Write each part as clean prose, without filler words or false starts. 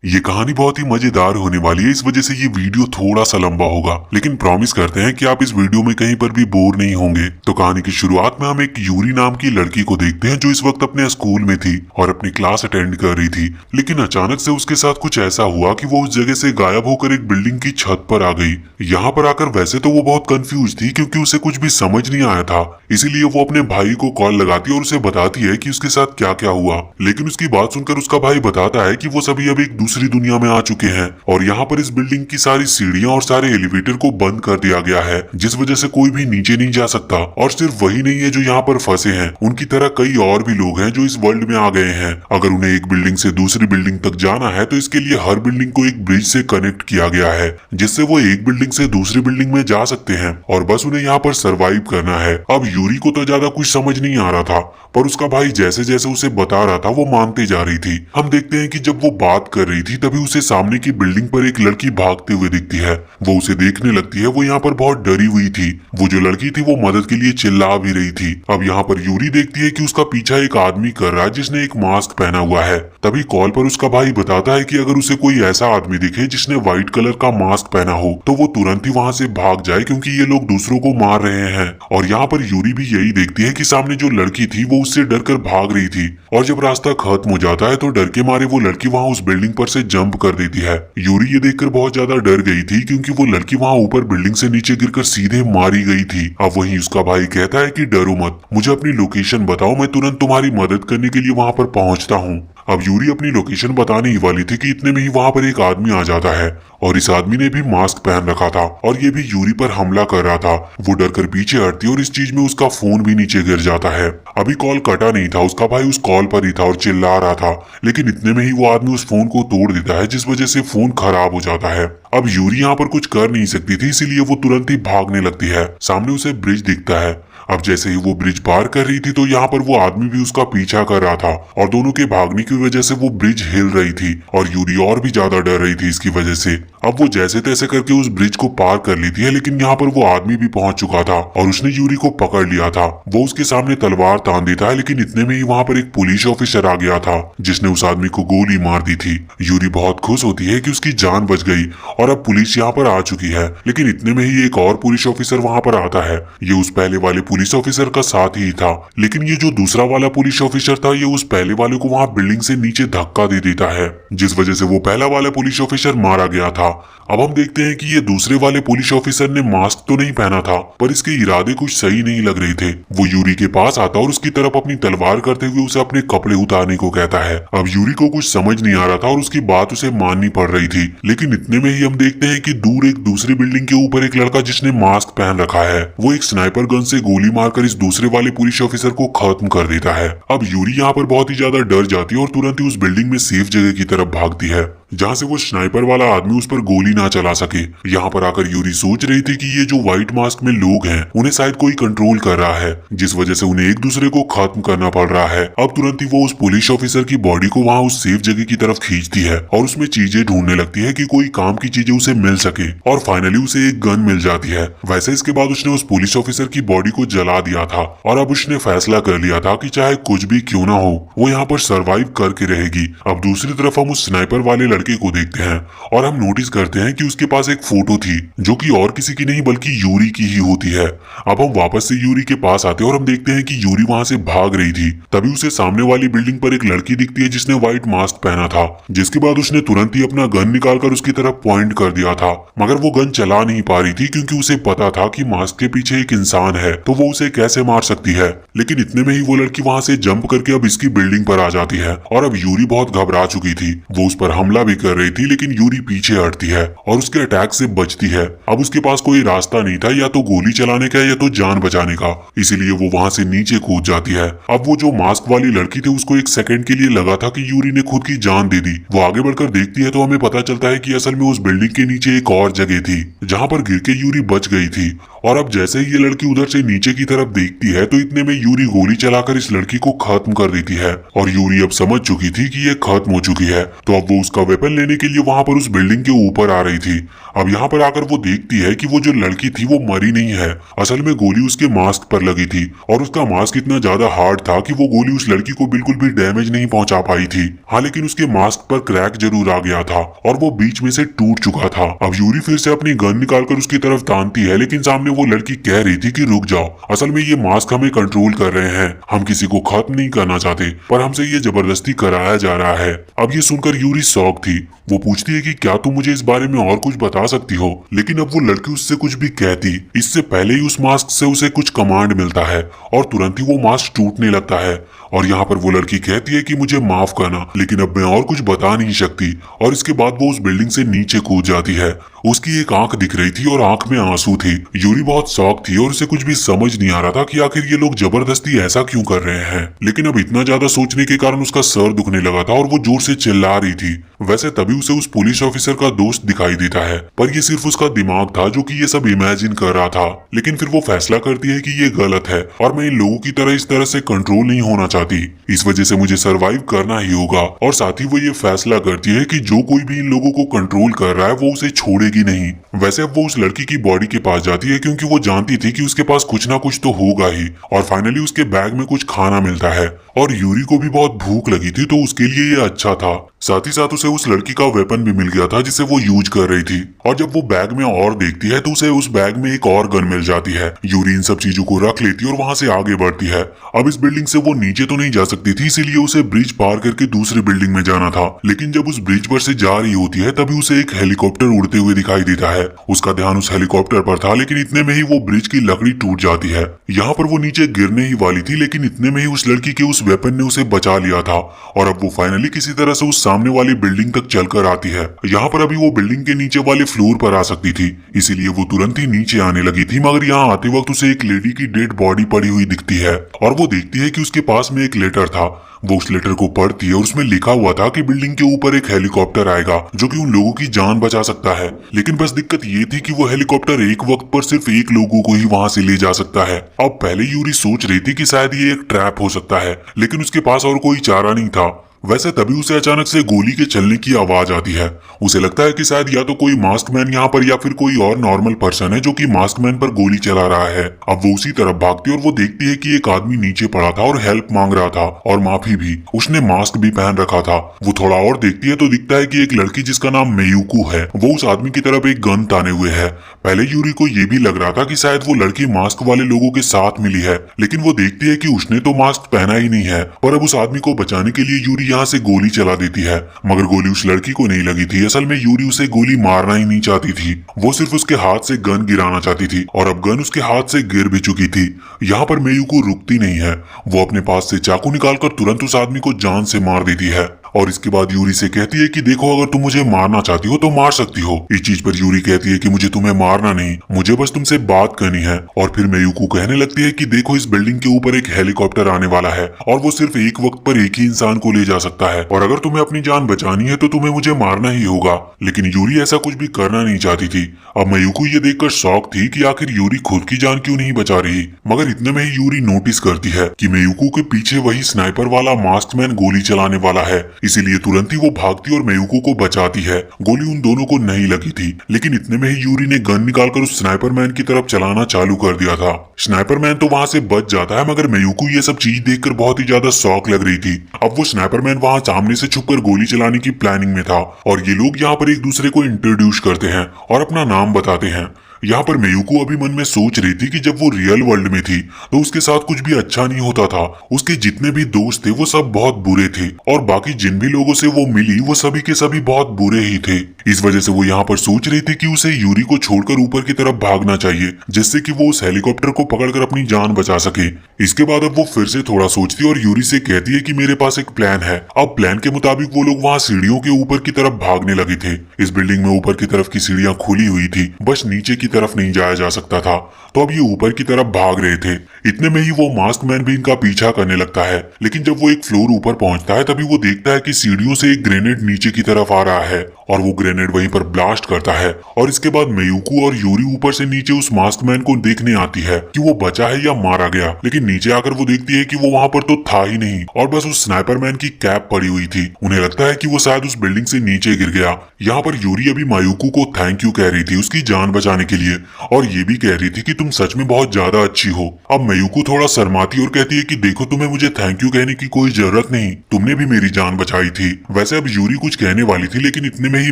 ये कहानी बहुत ही मजेदार होने वाली है, इस वजह से ये वीडियो थोड़ा सा लंबा होगा, लेकिन प्रॉमिस करते हैं कि आप इस वीडियो में कहीं पर भी बोर नहीं होंगे। तो कहानी की शुरुआत में हम एक यूरी नाम की लड़की को देखते हैं जो इस वक्त अपने स्कूल में थी और अपनी क्लास अटेंड कर रही थी। लेकिन अचानक से उसके साथ कुछ ऐसा हुआ कि वो उस जगह से गायब होकर एक बिल्डिंग की छत पर आ गई। यहाँ पर आकर वैसे तो वो बहुत कंफ्यूज थी क्योंकि उसे कुछ भी समझ नहीं आया था, इसीलिए वो अपने भाई को कॉल लगाती और उसे बताती है कि उसके साथ क्या क्या हुआ। लेकिन उसकी बात सुनकर उसका भाई बताता है कि वो सभी अब एक दूसरी दुनिया में आ चुके हैं और यहाँ पर इस बिल्डिंग की सारी सीढ़ियां और सारे एलिवेटर को बंद कर दिया गया है, जिस वजह से कोई भी नीचे नहीं जा सकता। और सिर्फ वही नहीं है जो यहाँ पर फंसे हैं, उनकी तरह कई और भी लोग हैं जो इस वर्ल्ड में आ गए हैं। अगर उन्हें एक बिल्डिंग से दूसरी बिल्डिंग तक जाना है तो इसके लिए हर बिल्डिंग को एक ब्रिज से कनेक्ट किया गया है, जिससे वो एक बिल्डिंग से दूसरी बिल्डिंग में जा सकते हैं और बस उन्हें यहाँ पर सर्वाइव करना है। अब यूरी को तो ज्यादा कुछ समझ नहीं आ रहा था, पर उसका भाई जैसे जैसे उसे बता रहा था वो मानते जा रही थी। हम देखते हैं कि जब वो बात कर रही थी तभी उसे सामने की बिल्डिंग पर एक लड़की भागते हुए दिखती है। वो उसे देखने लगती है। वो यहाँ पर बहुत डरी हुई थी। वो जो लड़की थी वो मदद के लिए चिल्ला भी रही थी। अब यहाँ पर यूरी देखती है कि उसका पीछा एक आदमी कर रहा है जिसने एक मास्क पहना हुआ है। तभी कॉल पर उसका भाई बताता है कि अगर उसे कोई ऐसा आदमी दिखे जिसने व्हाइट कलर का मास्क पहना हो तो वो तुरंत ही वहाँ से भाग जाए क्योंकि ये लोग दूसरों को मार रहे हैं। और यहाँ पर यूरी भी यही देखती है कि सामने जो लड़की थी वो उससे डरकर भाग रही थी और जब रास्ता खत्म हो जाता है तो डर के मारे वो लड़की वहाँ उस बिल्डिंग पर से जंप कर देती है। यूरी ये देखकर बहुत ज्यादा डर गई थी क्योंकि वो लड़की वहाँ ऊपर बिल्डिंग से नीचे गिरकर सीधे मारी गई थी। अब वहीं उसका भाई कहता है कि डरो मत, मुझे अपनी लोकेशन बताओ, मैं तुरंत तुम्हारी मदद करने के लिए वहाँ पर पहुंचता हूँ। अब यूरी अपनी लोकेशन बताने ही वाली थी कि इतने में ही वहाँ पर एक आदमी आ जाता है और इस आदमी ने भी मास्क पहन रखा था और ये भी यूरी पर हमला कर रहा था। वो डरकर पीछे हटती और इस चीज में उसका फोन भी नीचे गिर जाता है। अभी कॉल कटा नहीं था, उसका भाई उस कॉल पर ही था और चिल्ला रहा था, लेकिन इतने में ही वो आदमी उस फोन को तोड़ देता है जिस वजह से फोन खराब हो जाता है। अब यूरी यहाँ पर कुछ कर नहीं सकती थी, इसीलिए वो तुरंत ही भागने लगती है। सामने उसे ब्रिज दिखता है। अब जैसे ही वो ब्रिज पार कर रही थी तो यहाँ पर वो आदमी भी उसका पीछा कर रहा था और दोनों के भागने की वजह से वो ब्रिज हिल रही थी और यूरी और भी ज्यादा डर रही थी इसकी वजह से। अब वो जैसे तैसे करके उस ब्रिज को पार कर लेती है, लेकिन यहाँ पर वो आदमी भी पहुंच चुका था और उसने यूरी को पकड़ लिया था। वो उसके सामने तलवार तान देता है, लेकिन इतने में ही वहाँ पर एक पुलिस ऑफिसर आ गया था जिसने उस आदमी को गोली मार दी थी। यूरी बहुत खुश होती है कि उसकी जान बच गई और अब पुलिस यहाँ पर आ चुकी है, लेकिन इतने में ही एक और पुलिस ऑफिसर वहाँ पर आता है। ये उस पहले वाले पुलिस ऑफिसर का साथ ही था, लेकिन ये जो दूसरा वाला पुलिस ऑफिसर था ये उस पहले वाले को वहाँ बिल्डिंग से नीचे धक्का दे देता है, जिस वजह से वो पहला वाला पुलिस ऑफिसर मारा गया था। अब हम देखते हैं कि ये दूसरे वाले पुलिस ऑफिसर ने मास्क तो नहीं पहना था, पर इसके इरादे कुछ सही नहीं लग रहे थे। वो यूरी के पास आता और उसकी तरफ अपनी तलवार करते हुए उसे अपने कपड़े उतारने को कहता है। अब यूरी को कुछ समझ नहीं आ रहा था और उसकी बात उसे माननी पड़ रही थी, लेकिन इतने में ही हम देखते हैं कि दूर एक दूसरी बिल्डिंग के ऊपर एक लड़का जिसने मास्क पहन रखा है वो एक स्नाइपर गन से गोली मारकर इस दूसरे वाले पुलिस ऑफिसर को खत्म कर देता है। अब यूरी यहाँ पर बहुत ही ज्यादा डर जाती है और तुरंत ही उस बिल्डिंग में सेफ जगह की तरफ भागती है जहाँ से वो स्नाइपर वाला आदमी उस पर गोली ना चला सके। यहाँ पर आकर यूरी सोच रही थी कि ये जो व्हाइट मास्क में लोग हैं उन्हें शायद कोई कंट्रोल कर रहा है, जिस वजह से उन्हें एक दूसरे को खत्म करना पड़ रहा है। अब तुरंत ही वो उस पुलिस ऑफिसर की बॉडी को वहाँ उस सेफ जगह की तरफ खींचती है और उसमें चीजें ढूंढने लगती है कि कोई काम की चीजें उसे मिल सके और फाइनली उसे एक गन मिल जाती है। वैसे इसके बाद उसने उस पुलिस ऑफिसर की बॉडी को जला दिया था और अब उसने फैसला कर लिया था कि चाहे कुछ भी क्यों ना हो वो यहाँ पर सर्वाइव करके रहेगी। अब दूसरी तरफ हम उस स्नाइपर वाले लड़के को देखते हैं और हम नोटिस करते हैं कि उसके पास एक फोटो थी जो कि और किसी की नहीं बल्कि यूरी की ही होती है। अब हम वापस से यूरी के पास आते हैं और हम देखते हैं कि यूरी वहां से भाग रही थी। तभी उसे सामने वाली बिल्डिंग पर एक लड़की दिखती है जिसने व्हाइट मास्क पहना था, जिसके बाद उसने तुरंत ही अपना गन निकालकर उसकी तरफ पॉइंट कर दिया था, मगर वो गन चला नहीं पा रही थी क्योंकि उसे पता था कि मास्क के पीछे एक इंसान है तो वो उसे कैसे मार सकती है। लेकिन इतने में ही वो लड़की वहां से जंप करके अब इसकी बिल्डिंग पर आ जाती है और अब यूरी बहुत घबरा चुकी थी। वो उस पर हमला भी कर रही थी, लेकिन यूरी पीछे हटती है और उसके अटैक से बचती है। अब उसके पास कोई रास्ता नहीं था या तो गोली चलाने का या तो जान बचाने का, इसीलिए वो वहां से नीचे कूद जाती है। अब वो जो मास्क वाली लड़की थी उसको एक सेकंड के लिए लगा था कि यूरी ने खुद की जान दे दी। वो आगे बढ़कर देखती है तो हमें पता चलता है कि असल में उस बिल्डिंग के नीचे एक और जगह थी जहां पर गिर के यूरी बच गई थी। और अब जैसे ही ये लड़की उधर से नीचे की तरफ देखती है तो इतने में यूरी गोली चलाकर इस लड़की को खत्म कर देती है और यूरी अब समझ चुकी थी कि ये खत्म हो चुकी है। तो अब वो उसका वेपन लेने के लिए वहां पर उस बिल्डिंग के ऊपर आ रही थी। अब यहाँ पर आकर वो देखती है कि वो जो लड़की थी वो मरी नहीं है, असल में गोली उसके मास्क पर लगी थी और उसका मास्क इतना ज्यादा हार्ड था कि वो गोली उस लड़की को बिल्कुल भी डैमेज नहीं पहुंचा पाई थी। हाँ, लेकिन उसके मास्क पर क्रैक जरूर आ गया था और वो बीच में से टूट चुका था। अब यूरी फिर से अपनी गन निकालकर उसकी तरफ तानती है, लेकिन सामने वो लड़की कह रही थी कि रुक जाओ, असल में ये मास्क हमें कंट्रोल कर रहे हैं, हम किसी को खत्म नहीं करना चाहते, पर हमसे ये जबरदस्ती कराया जा रहा है। अब ये सुनकर यूरी शॉक थी। वो पूछती है कि क्या तुम मुझे इस बारे में और कुछ बता सकती हो, लेकिन अब वो लड़की उससे कुछ भी कहती इससे पहले ही उस मास्क से उसे कुछ कमांड मिलता है और तुरंत ही वो मास्क टूटने लगता है। और यहाँ पर वो लड़की कहती है कि मुझे माफ करना, लेकिन अब मैं और कुछ बता नहीं सकती। और इसके बाद वो उस बिल्डिंग से नीचे कूद जाती है। उसकी एक आंख दिख रही थी और आंख में आंसू थे। यूरी बहुत शॉक थी और उसे कुछ भी समझ नहीं आ रहा था कि आखिर ये लोग जबरदस्ती ऐसा क्यों कर रहे हैं। लेकिन अब इतना ज्यादा सोचने के कारण उसका सर दुखने लगा था और वो जोर से चिल्ला रही थी। वैसे तभी उसे उस पुलिस ऑफिसर का दोस्त दिखाई देता है, पर ये सिर्फ उसका दिमाग था जो कि ये सब इमेजिन कर रहा था। लेकिन फिर वो फैसला करती है कि ये गलत है और मैं इन लोगों की तरह इस तरह से कंट्रोल नहीं होना चाहती, इस वजह से मुझे सरवाइव करना ही होगा। और साथ ही वो ये फैसला करती है कि जो कोई भी इन लोगों को कंट्रोल कर रहा है वो उसे छोड़ेगी नहीं। वैसे अब वो उस लड़की की बॉडी के पास जाती है क्योंकि वो जानती थी कि उसके पास कुछ ना कुछ तो होगा ही। और फाइनली उसके बैग में कुछ खाना मिलता है और यूरी को भी बहुत भूख लगी थी, तो उसके लिए ये अच्छा था। साथ ही साथ उसे उस लड़की का वेपन भी मिल गया था जिसे वो यूज कर रही थी। और जब वो बैग में और देखती है तो उसे उस बैग में एक और गन मिल जाती है। यूरी इन सब चीजों को रख लेती है और वहां से आगे बढ़ती है। अब इस बिल्डिंग से वो नीचे तो नहीं जा सकती थी, इसीलिए उसे ब्रिज पार करके दूसरी बिल्डिंग में जाना था। लेकिन जब उस ब्रिज पर से जा रही होती है तभी उसे एक हेलीकॉप्टर उड़ते हुए दिखाई देता है। उसका ध्यान उस हेलीकॉप्टर पर था, लेकिन इतने में ही वो ब्रिज की लकड़ी टूट जाती है। यहाँ पर वो नीचे गिरने ही वाली थी, लेकिन इतने में ही उस लड़की के उस वेपन ने उसे बचा लिया था और अब वो फाइनली किसी तरह से उस सामने वाली बिल्डिंग तक चलकर आती है। यहाँ पर अभी वो बिल्डिंग के नीचे वाले फ्लोर पर आ सकती थी, इसीलिए वो तुरंत ही नीचे आने लगी थी। मगर यहाँ आते वक्त उसे एक लेडी की डेड बॉडी पड़ी हुई दिखती है और वो देखती है कि उसके पास में एक लेटर था। वो उस लेटर को पढ़ती है और उसमें लिखा हुआ था कि बिल्डिंग के ऊपर एक हेलीकॉप्टर आएगा जो कि उन लोगों की जान बचा सकता है। लेकिन बस दिक्कत ये थी कि वो हेलीकॉप्टर एक वक्त पर सिर्फ एक लोगों को ही वहां से ले जा सकता है। अब पहले यूरी सोच रही थी कि शायद ये एक ट्रैप हो सकता है, लेकिन उसके पास और कोई चारा नहीं था। वैसे तभी उसे अचानक से गोली के चलने की आवाज आती है। उसे लगता है कि शायद या तो कोई मास्क मैन यहाँ पर या फिर कोई और नॉर्मल पर्सन है जो कि मास्क मैन पर गोली चला रहा है। अब वो उसी तरफ भागती है और वो देखती है कि एक आदमी नीचे पड़ा था और हेल्प मांग रहा था और माफी भी। उसने मास्क भी पहन रखा था। वो थोड़ा और देखती है तो दिखता है कि एक लड़की जिसका नाम मेयुकू है वो उस आदमी की तरफ एक गन ताने हुए है। पहले यूरी को ये भी लग रहा था कि शायद वो लड़की मास्क वाले लोगों के साथ मिली है, लेकिन वो देखती है कि उसने तो मास्क पहना ही नहीं है। पर अब उस आदमी को बचाने के लिए यूरी यहाँ से गोली चला देती है, मगर गोली उस लड़की को नहीं लगी थी। असल में यूरी उसे गोली मारना ही नहीं चाहती थी, वो सिर्फ उसके हाथ से गन गिराना चाहती थी और अब गन उसके हाथ से गिर भी चुकी थी। यहाँ पर मेयुको रुकती नहीं है, वो अपने पास से चाकू निकालकर तुरंत उस आदमी को जान से मार देती है। और इसके बाद यूरी से कहती है कि देखो, अगर तुम मुझे मारना चाहती हो तो मार सकती हो। इस चीज पर यूरी कहती है कि मुझे तुम्हें मारना नहीं, मुझे बस तुमसे बात करनी है। और फिर मेयुको कहने लगती है कि देखो, इस बिल्डिंग के ऊपर एक हेलीकॉप्टर आने वाला है और वो सिर्फ एक वक्त पर एक ही इंसान को ले जा सकता है, और अगर तुम्हें अपनी जान बचानी है तो तुम्हें मुझे मारना ही होगा। लेकिन यूरी ऐसा कुछ भी करना नहीं चाहती थी। अब मेयुको ये देखकर शॉक थी कि आखिर यूरी खुद की जान क्यों नहीं बचा रही। मगर इतने में ही यूरी नोटिस करती है कि मेयुको के पीछे वही स्नाइपर वाला मास्कमैन गोली चलाने वाला है, इसीलिए तुरंत ही वो भागती और मेयुको को बचाती है। गोली उन दोनों को नहीं लगी थी, लेकिन इतने में ही यूरी ने गन निकालकर उस स्नाइपर मैन की तरफ चलाना चालू कर दिया था। स्नाइपर मैन तो वहां से बच जाता है, मगर मेयुको ये सब चीज देखकर बहुत ही ज्यादा शॉक लग रही थी। अब वो स्नाइपर मैन वहां सामने से छुपकर गोली चलाने की प्लानिंग में था और ये लोग यहाँ पर एक दूसरे को इंट्रोड्यूस करते हैं और अपना नाम बताते हैं। यहाँ पर मेयुको अभी मन में सोच रही थी कि जब वो रियल वर्ल्ड में थी तो उसके साथ कुछ भी अच्छा नहीं होता था। उसके जितने भी दोस्त थे वो सब बहुत बुरे थे और बाकी जिन भी लोगों से वो मिली वो सभी के सभी बहुत बुरे ही थे। इस वजह से वो यहाँ पर सोच रही थी कि उसे यूरी को छोड़कर ऊपर की तरफ भागना चाहिए, जिससे कि वो उस हेलीकॉप्टर को पकड़कर अपनी जान बचा सके। इसके बाद अब वो फिर से थोड़ा सोचती और यूरी से कहती है कि मेरे पास एक प्लान है। अब प्लान के मुताबिक वो लोग वहाँ सीढ़ियों के ऊपर की तरफ भागने लगे थे। इस बिल्डिंग में ऊपर की तरफ की सीढ़ियां खुली हुई थी, बस नीचे की तरफ नहीं जाया जा सकता था, तो अब ये ऊपर की तरफ भाग रहे थे। इतने में ही वो मास्क मैन भी इनका पीछा करने लगता है, लेकिन जब वो एक फ्लोर ऊपर पहुंचता है तभी वो देखता है कि सीढ़ियों से एक ग्रेनेड नीचे की तरफ आ रहा है और वो ग्रेनेड वहीं पर ब्लास्ट करता है। और इसके बाद मेयुको और यूरी ऊपर से नीचे उस मास्क मैन को देखने आती है कि वो बचा है या मारा गया, लेकिन नीचे आकर वो देखती है कि वो वहां पर तो था ही नहीं और बस उस स्नाइपर मैन की कैप पड़ी हुई थी। उन्हें लगता है कि वो शायद उस बिल्डिंग से नीचे गिर गया। यहाँ पर यूरी अभी मायुको को थैंक यू कह रही थी उसकी जान बचाने के लिए, और ये भी कह रही थी कि तुम सच में बहुत ज्यादा अच्छी हो। अब मेयुको थोड़ा शर्माती और कहती है कि देखो, तुम्हें मुझे थैंक यू कहने की कोई जरूरत नहीं, तुमने भी मेरी जान बचाई थी। वैसे अब यूरी कुछ कहने वाली थी, लेकिन इतने में ही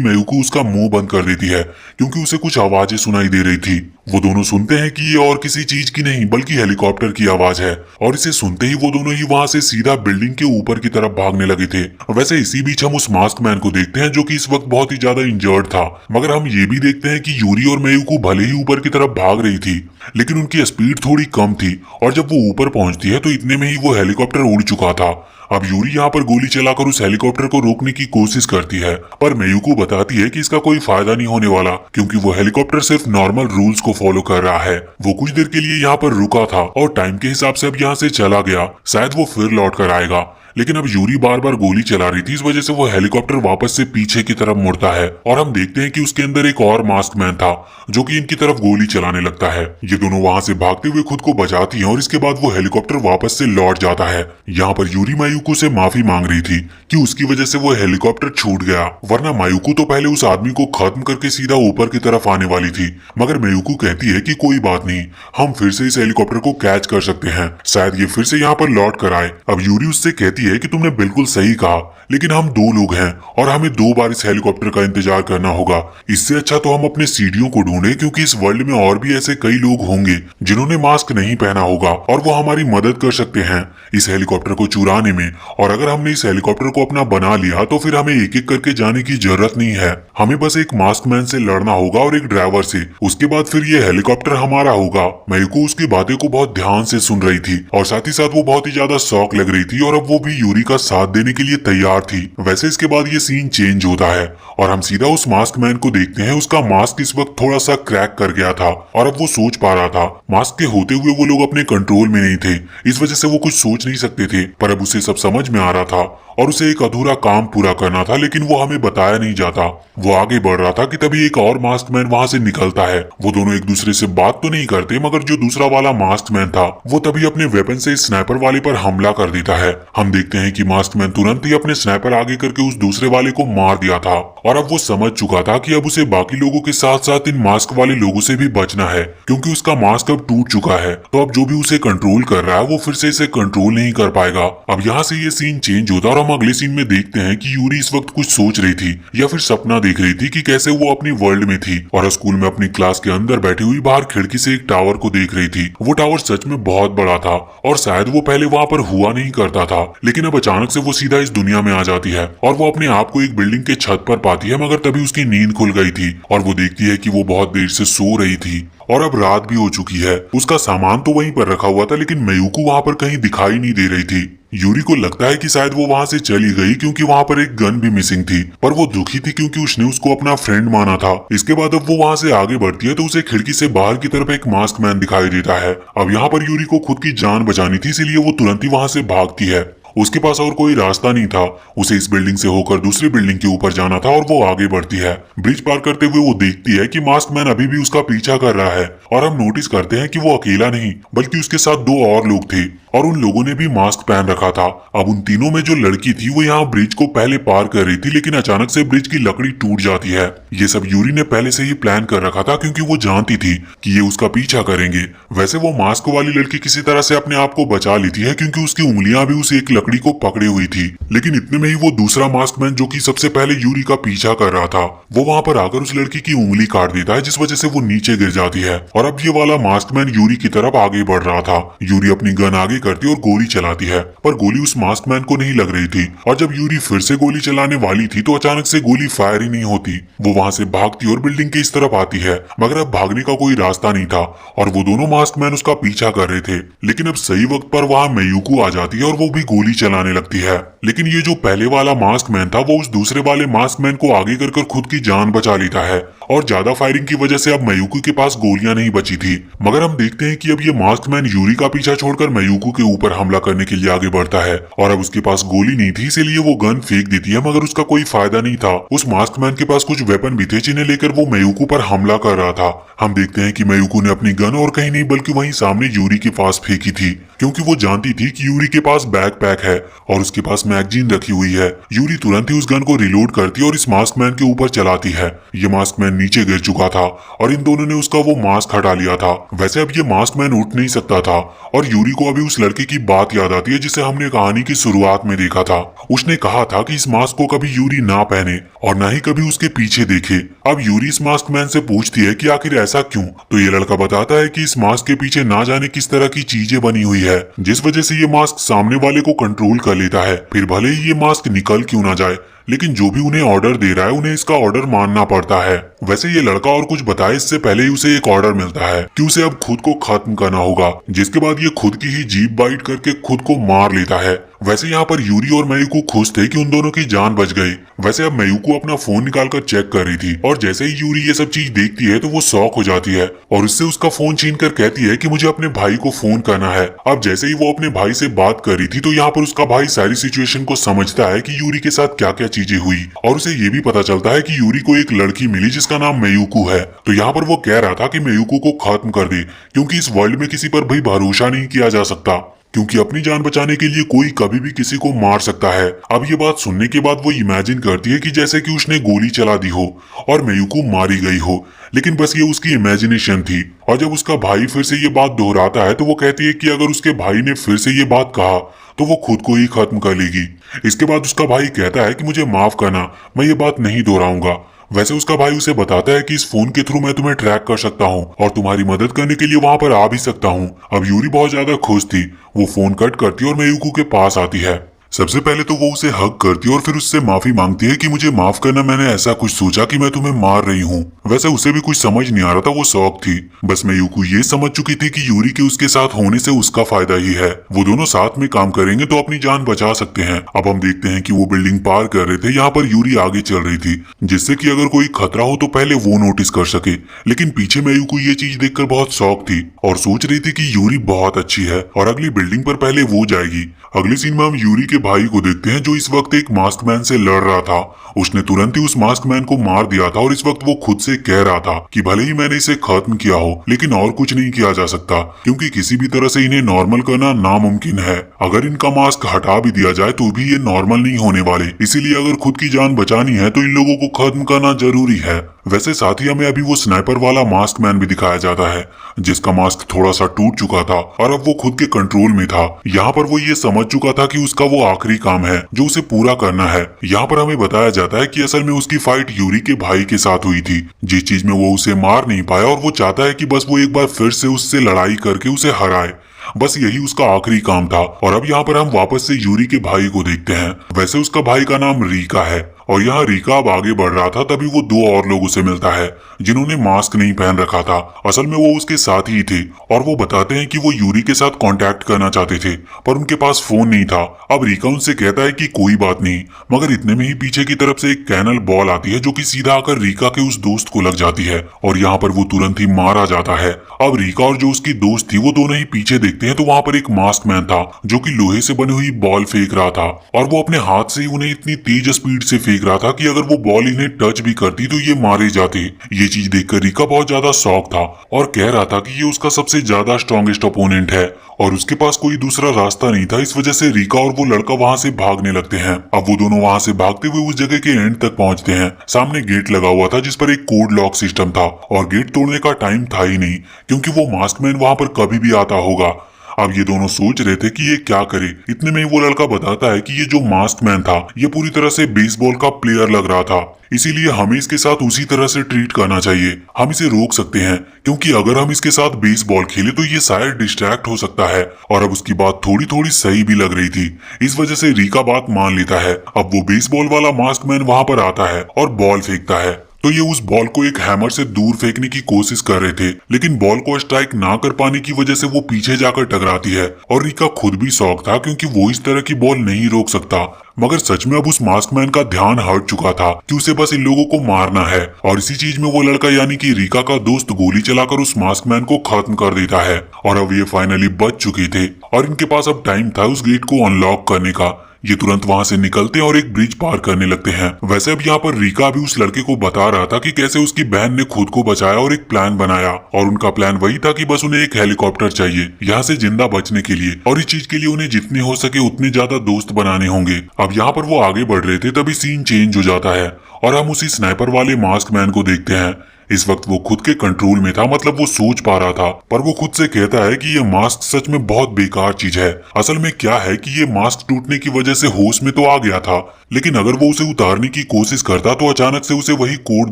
मेयुको उसका मुंह बंद कर देती है क्योंकि उसे कुछ आवाजें सुनाई दे रही थी। वो दोनों सुनते हैं कि ये और किसी चीज की नहीं बल्कि हेलीकॉप्टर की आवाज है, और इसे सुनते ही वो दोनों ही वहां से सीधा बिल्डिंग के ऊपर की तरफ भागने लगे थे। वैसे इसी बीच हम उस मास्क मैन को देखते हैं जो कि इस वक्त बहुत ही ज्यादा इंजर्ड था, मगर हम ये भी देखते हैं कि यूरी और मेयुको भले ही ऊपर की तरफ भाग रही थी, लेकिन उनकी स्पीड थोड़ी कम थी, और जब वो ऊपर पहुंचती है तो इतने में ही वो हेलीकॉप्टर उड़ चुका था। अब यूरी यहाँ पर गोली चलाकर उस हेलीकॉप्टर को रोकने की कोशिश करती है, पर मेयुको बताती है कि इसका कोई फायदा नहीं होने वाला क्योंकि वो हेलीकॉप्टर सिर्फ नॉर्मल रूल्स को फॉलो कर रहा है। वो कुछ देर के लिए यहाँ पर रुका था और टाइम के हिसाब से अब यहाँ से चला गया, शायद वो फिर लौट कर आएगा। लेकिन अब यूरी बार बार गोली चला रही थी, इस वजह से वो हेलीकॉप्टर वापस से पीछे की तरफ मुड़ता है और हम देखते हैं कि उसके अंदर एक और मास्क मैन था जो कि इनकी तरफ गोली चलाने लगता है। ये दोनों वहां से भागते हुए खुद को बचाती हैं और इसके बाद वो हेलीकॉप्टर वापस से लौट जाता है। यहाँ पर यूरी मायुको से माफी मांग रही थी कि उसकी वजह से वो हेलीकॉप्टर छूट गया, वरना मायुको तो पहले उस आदमी को खत्म करके सीधा ऊपर की तरफ आने वाली थी। मगर मेयुको कहती है कि कोई बात नहीं, हम फिर से इस हेलीकॉप्टर को कैच कर सकते हैं, शायद ये फिर से यहाँ पर लौट कर आए। अब यूरी उससे कहती है कि तुमने बिल्कुल सही कहा, लेकिन हम 2 लोग हैं और हमें 2 बार इस हेलीकॉप्टर का इंतजार करना होगा। इससे अच्छा तो हम अपने सीढ़ियों को ढूंढे, क्योंकि इस वर्ल्ड में और भी ऐसे कई लोग होंगे जिन्होंने मास्क नहीं पहना होगा और वो हमारी मदद कर सकते हैं इस हेलीकॉप्टर को चुराने में। और अगर हमने इस हेलीकॉप्टर को अपना बना लिया तो फिर हमें एक एक करके जाने की जरूरत नहीं है, हमें बस एक मास्क मैन से लड़ना होगा और एक ड्राइवर से, उसके बाद फिर ये हेलीकॉप्टर हमारा होगा। मेयुको उसकी बातें को बहुत ध्यान से सुन रही थी और साथ ही साथ वो बहुत ही ज्यादा शौक लग रही थी और अब वो भी यूरी का साथ देने के लिए तैयार थी। वैसे इसके बाद ये सीन चेंज होता है और हम सीधा उस मास्क मैन को देखते हैं। उसका मास्क इस वक्त थोड़ा सा क्रैक कर गया था और अब वो सोच पा रहा था। मास्क के होते हुए वो लोग अपने कंट्रोल में नहीं थे, इस वजह से वो कुछ सोच नहीं सकते थे, पर अब उसे सब समझ में आ रहा था और उसे एक अधूरा काम पूरा करना था, लेकिन वो हमें बताया नहीं जाता। वो आगे बढ़ रहा था कि तभी एक और मास्क मैन वहां से निकलता है। वो दोनों एक दूसरे से बात तो नहीं करते, मगर जो दूसरा वाला मास्क मैन था वो तभी अपने वेपन से स्नाइपर वाले पर हमला कर देता है। हम देखते हैं कि मास्क मैन तुरंत ही अपने स्नाइपर आगे करके उस दूसरे वाले को मार दिया था और अब वो समझ चुका था कि अब उसे बाकी लोगों के साथ साथ इन मास्क वाले लोगों से भी बचना है, क्योंकि उसका मास्क अब टूट चुका है। तो अब जो भी उसे कंट्रोल कर रहा है वो फिर से इसे कंट्रोल नहीं कर पाएगा। अब यहाँ से ये सीन चेंज होता है और हम अगले सीन में देखते हैं कि यूरी इस वक्त कुछ सोच रही थी या फिर सपना देख रही थी कि कैसे वो अपनी वर्ल्ड में थी और स्कूल में अपनी क्लास के अंदर बैठी हुई बाहर खिड़की से एक टावर को देख रही थी। वो टावर सच में बहुत बड़ा था और शायद वो पहले वहां पर हुआ नहीं करता था, लेकिन अब अचानक से वो सीधा इस दुनिया में आ जाती है और वो अपने आप को एक बिल्डिंग के छत पर पाती है। मगर तभी उसकी नींद खुल गई थी और वो देखती है कि वो बहुत देर से सो रही थी और अब रात भी हो चुकी है। उसका सामान तो वहीं पर रखा हुआ था, लेकिन मेयुको वहां पर कहीं दिखाई नहीं दे रही थी। यूरी को लगता है कि शायद वो वहां से चली गई क्योंकि वहां पर एक गन भी मिसिंग थी, पर वो दुखी थी क्योंकि उसने उसको अपना फ्रेंड माना था। इसके बाद अब वो वहां से आगे बढ़ती है तो उसे खिड़की से बाहर की तरफ एक मास्क मैन दिखाई देता है। अब यहाँ पर यूरी को खुद की जान बचानी थी, इसीलिए वो तुरंत ही वहां से भागती है। उसके पास और कोई रास्ता नहीं था, उसे इस बिल्डिंग से होकर दूसरी बिल्डिंग के ऊपर जाना था और वो आगे बढ़ती है। ब्रिज पार करते हुए वो देखती है कि मास्क मैन अभी भी उसका पीछा कर रहा है और हम नोटिस करते हैं कि वो अकेला नहीं बल्कि उसके साथ 2 और लोग थे और उन लोगों ने भी मास्क पहन रखा था। अब उन तीनों में जो लड़की थी वो यहाँ ब्रिज को पहले पार कर रही थी, लेकिन अचानक से ब्रिज की लकड़ी टूट जाती है। ये सब यूरी ने पहले से ही प्लान कर रखा था क्योंकि वो जानती थी कि ये उसका पीछा करेंगे। वैसे वो मास्क वाली लड़की किसी तरह से अपने आप को बचा लेती है क्योंकि उसकी उंगलियां भी उस एक लकड़ी को पकड़े हुई थी, लेकिन इतने में ही वो दूसरा मास्क मैन जो कि सबसे पहले यूरी का पीछा कर रहा था वो वहां पर आकर उस लड़की की उंगली काट देता है, जिस वजह से वो नीचे गिर जाती है। और अब ये वाला मास्क मैन यूरी की तरफ आगे बढ़ रहा था। यूरी अपनी गन आगे करती और गोली चलाती है, पर गोली उस मास्क मैन को नहीं लग रही थी और जब यूरी फिर से गोली चलाने वाली थी तो अचानक से गोली फायर ही नहीं होती। वो वहां से भागती और बिल्डिंग के इस तरफ आती है, मगर अब भागने का कोई रास्ता नहीं था और वो दोनों मास्क मैन उसका पीछा कर रहे थे। लेकिन अब सही वक्त पर वहां मेयुको आ जाती है और वो भी गोली चलाने लगती है। लेकिन ये जो पहले वाला मास्क मैन था वो उस दूसरे वाले मास्क मैन को आगे कर खुद की जान बचा लेता है और ज्यादा फायरिंग की वजह से अब मयूको के पास गोलियां नहीं बची थी। मगर हम देखते हैं कि अब ये मास्क मैन यूरी का पीछा छोड़कर मयूको के ऊपर हमला करने के लिए आगे बढ़ता है और अब उसके पास गोली नहीं थी, इसीलिए वो गन फेंक देती है, मगर उसका कोई फायदा नहीं था। उस मास्क मैन के पास कुछ वेपन भी थे जिन्हें लेकर वो मयूको पर हमला कर रहा था। हम देखते हैं कि मयूको ने अपनी गन और कहीं नहीं बल्कि वहीं सामने यूरी के पास फेंकी थी, क्योंकि वो जानती थी कि यूरी के पास बैकपैक है और उसके पास मैगजीन रखी हुई है। यूरी तुरंत ही उस गन को रिलोड करती है और इस मास्क मैन के ऊपर चलाती है। ये मास्क मैन नीचे गिर चुका था और इन दोनों ने उसका वो मास्क हटा लिया था। वैसे अब ये मास्क मैन उठ नहीं सकता था और यूरी को अभी उस लड़के की बात याद आती है जिसे हमने कहानी की शुरुआत में देखा था। उसने कहा था कि इस मास्क को कभी यूरी ना पहने और ना ही कभी उसके पीछे देखे। अब यूरी इस मास्क मैन से पूछती है कि आखिर ऐसा क्यों, तो ये लड़का बताता है कि इस मास्क के पीछे ना जाने किस तरह की चीजें बनी हुई है, जिस वजह से ये मास्क सामने वाले को कंट्रोल कर लेता है। फिर भले ही ये मास्क निकल क्यों ना जाए, लेकिन जो भी उन्हें ऑर्डर दे रहा है उन्हें इसका ऑर्डर मानना पड़ता है। वैसे ये लड़का और कुछ बताए इससे पहले ही उसे एक ऑर्डर मिलता है कि उसे अब खुद को खत्म करना होगा, जिसके बाद ये खुद की ही जीभ बाइट करके खुद को मार लेता है। वैसे यहाँ पर यूरी और मयूको खुश थे कि उन दोनों की जान बच गई। वैसे अब मयूको अपना फोन निकालकर चेक कर रही थी और जैसे ही यूरी ये सब चीज देखती है तो वो शॉक हो जाती है और उससे उसका फोन छीनकर कहती है कि मुझे अपने भाई को फोन करना है। अब जैसे ही वो अपने भाई से बात कर रही थी तो यहाँ पर उसका भाई सारी सिचुएशन को समझता है कि यूरी के साथ क्या क्या चीजें हुई और उसे ये भी पता चलता है कि यूरी को एक लड़की मिली जिसका नाम मयूको है। तो यहाँ पर वो कह रहा था कि मयूको को खत्म कर दे, क्योंकि इस वर्ल्ड में किसी पर भी भरोसा नहीं किया जा सकता, क्योंकि अपनी जान बचाने के लिए कोई कभी भी किसी को मार सकता है। अब ये बात सुनने के बाद वो इमेजिन करती है कि जैसे कि उसने गोली चला दी हो और मयूको मारी गई हो, लेकिन बस ये उसकी इमेजिनेशन थी। और जब उसका भाई फिर से ये बात दोहराता है तो वो कहती है कि अगर उसके भाई ने फिर से ये बात कहा तो वो खुद को ही खत्म कर लेगी। इसके बाद उसका भाई कहता है कि मुझे माफ करना, मैं ये बात नहीं दोहराऊंगा। वैसे उसका भाई उसे बताता है कि इस फोन के थ्रू मैं तुम्हें ट्रैक कर सकता हूँ और तुम्हारी मदद करने के लिए वहां पर आ भी सकता हूँ। अब यूरी बहुत ज्यादा खुश थी, वो फोन कट करती है और मयूको के पास आती है। सबसे पहले तो वो उसे हग करती है और फिर उससे माफी मांगती है कि मुझे माफ करना, मैंने ऐसा कुछ सोचा कि मैं तुम्हें मार रही हूँ। वैसे उसे भी कुछ समझ नहीं आ रहा था, वो शौक थी। बस मयूको ये समझ चुकी थी कि यूरी के उसके साथ होने से उसका फायदा ही है, वो दोनों साथ में काम करेंगे तो अपनी जान बचा सकते हैं। अब हम देखते हैं कि वो बिल्डिंग पार कर रहे थे, यहाँ पर यूरी आगे चल रही थी जिससे कि अगर कोई खतरा हो तो पहले वो नोटिस कर सके। लेकिन पीछे मयूको ये चीज देखकर बहुत शौक थी और सोच रही थी कि यूरी बहुत अच्छी है और अगली बिल्डिंग पर पहले वो जाएगी। अगले सीन में हम यूरी के भाई को देखते हैं जो इस वक्त एक मास्क मैन से लड़ रहा था। उसने तुरंत ही उस मास्क मैन को मार दिया था और इस वक्त वो खुद से कह रहा था कि भले ही मैंने इसे खत्म किया हो, लेकिन और कुछ नहीं किया जा सकता, क्योंकि किसी भी तरह से इन्हें नॉर्मल करना नामुमकिन है। अगर इनका मास्क हटा भी दिया जाए तो भी ये नॉर्मल नहीं होने वाले, इसीलिए अगर खुद की जान बचानी है तो इन लोगों को खत्म करना जरूरी है। वैसे साथ ही हमें अभी वो स्नाइपर वाला मास्क मैन भी दिखाया जाता है जिसका मास्क थोड़ा सा टूट चुका था और अब वो खुद के कंट्रोल में था। यहाँ पर वो ये समझ चुका था कि उसका वो आखिरी काम है जो उसे पूरा करना है। यहाँ पर हमें बताया जाता है कि असल में उसकी फाइट यूरी के भाई के साथ हुई थी, जिस चीज में वो उसे मार नहीं पाया और वो चाहता है कि बस वो एक बार फिर से उससे लड़ाई करके उसे हराए। बस यही उसका आखिरी काम था। और अब यहाँ पर हम वापस से यूरी के भाई को देखते हैं। वैसे उसका भाई का नाम रीका है और यहाँ रीका अब आगे बढ़ रहा था, तभी वो दो और लोगों से मिलता है जिन्होंने मास्क नहीं पहन रखा था। असल में वो उसके साथ ही थे और वो बताते हैं कि वो यूरी के साथ कांटेक्ट करना चाहते थे पर उनके पास फोन नहीं था। अब रीका उनसे कहता है कि कोई बात नहीं, मगर इतने में ही पीछे की तरफ से एक कैनल बॉल आती है जो कि सीधा आकर रीका के उस दोस्त को लग जाती है और यहाँ पर वो तुरंत ही मारा जाता है। अब रीका और जो उसकी दोस्त थी वो दोनों ही पीछे देखते हैं तो वहां पर एक मास्क मैन था जो कि लोहे से बनी हुई बॉल फेंक रहा था और वो अपने हाथ से ही उन्हें इतनी तेज स्पीड से फेंक रहा था कि अगर वो बॉल इन्हें टच भी करती तो ये मारे जाते। ये चीज देखकर रीका बहुत ज्यादा शॉक था और कह रहा था कि ये उसका सबसे ज्यादा स्ट्रॉन्गेस्ट ओपोनेंट है और उसके पास कोई दूसरा रास्ता नहीं था। इस वजह से रीका और वो लड़का वहां से भागने लगते हैं। अब वो दोनों वहां से भागते हुए उस जगह के एंड तक पहुंचते हैं। सामने गेट लगा हुआ था जिस पर एक कोड लॉक सिस्टम था और गेट तोड़ने का टाइम था ही नहीं, क्योंकि वो मास्क मैन वहां पर कभी भी आता होगा। अब ये दोनों सोच रहे थे कि ये क्या करे। इतने में ही वो लड़का बताता है कि ये जो मास्क मैन था ये पूरी तरह से बेसबॉल का प्लेयर लग रहा था, इसीलिए हमें इसके साथ उसी तरह से ट्रीट करना चाहिए। हम इसे रोक सकते हैं, क्योंकि अगर हम इसके साथ बेसबॉल खेले तो ये शायद डिस्ट्रैक्ट हो सकता है। और अब उसकी बात थोड़ी थोड़ी सही भी लग रही थी, इस वजह से रीका बात मान लेता है। अब वो बेसबॉल वाला मास्क मैन वहां पर आता है और बॉल फेंकता है। तो ये उस बॉल को एक हैमर से दूर फेंकने की कोशिश कर रहे थे, लेकिन बॉल को स्ट्राइक ना कर पाने की वजह से वो पीछे जाकर टकराती है। और रिका खुद भी शॉक था क्योंकि वो इस तरह की बॉल नहीं रोक सकता। मगर सच में अब उस मास्कमैन का ध्यान हट चुका था कि उसे बस इन लोगों को मारना है, और इसी चीज में वो लड़का यानी कि रिका का दोस्त गोली चलाकर उस मास्कमैन को खत्म कर देता है। और अब ये फाइनली बच चुके थे और इनके पास अब टाइम था उस गेट को अनलॉक करने का। ये तुरंत वहां से निकलते और एक ब्रिज पार करने लगते हैं। वैसे अब यहाँ पर रिका भी उस लड़के को बता रहा था कि कैसे उसकी बहन ने खुद को बचाया और एक प्लान बनाया, और उनका प्लान वही था कि बस उन्हें एक हेलीकॉप्टर चाहिए यहाँ से जिंदा बचने के लिए, और इस चीज के लिए उन्हें जितने हो सके उतने ज्यादा दोस्त बनाने होंगे। अब यहाँ पर वो आगे बढ़ रहे थे तभी सीन चेंज हो जाता है और हम उसी स्नाइपर वाले मास्क मैन को देखते हैं। इस वक्त वो खुद के कंट्रोल में था, मतलब वो सोच पा रहा था, पर वो खुद से कहता है कि ये मास्क सच में बहुत बेकार चीज है। असल में क्या है कि ये मास्क टूटने की वजह से होश में तो आ गया था, लेकिन अगर वो उसे उतारने की कोशिश करता तो अचानक से उसे वही कोड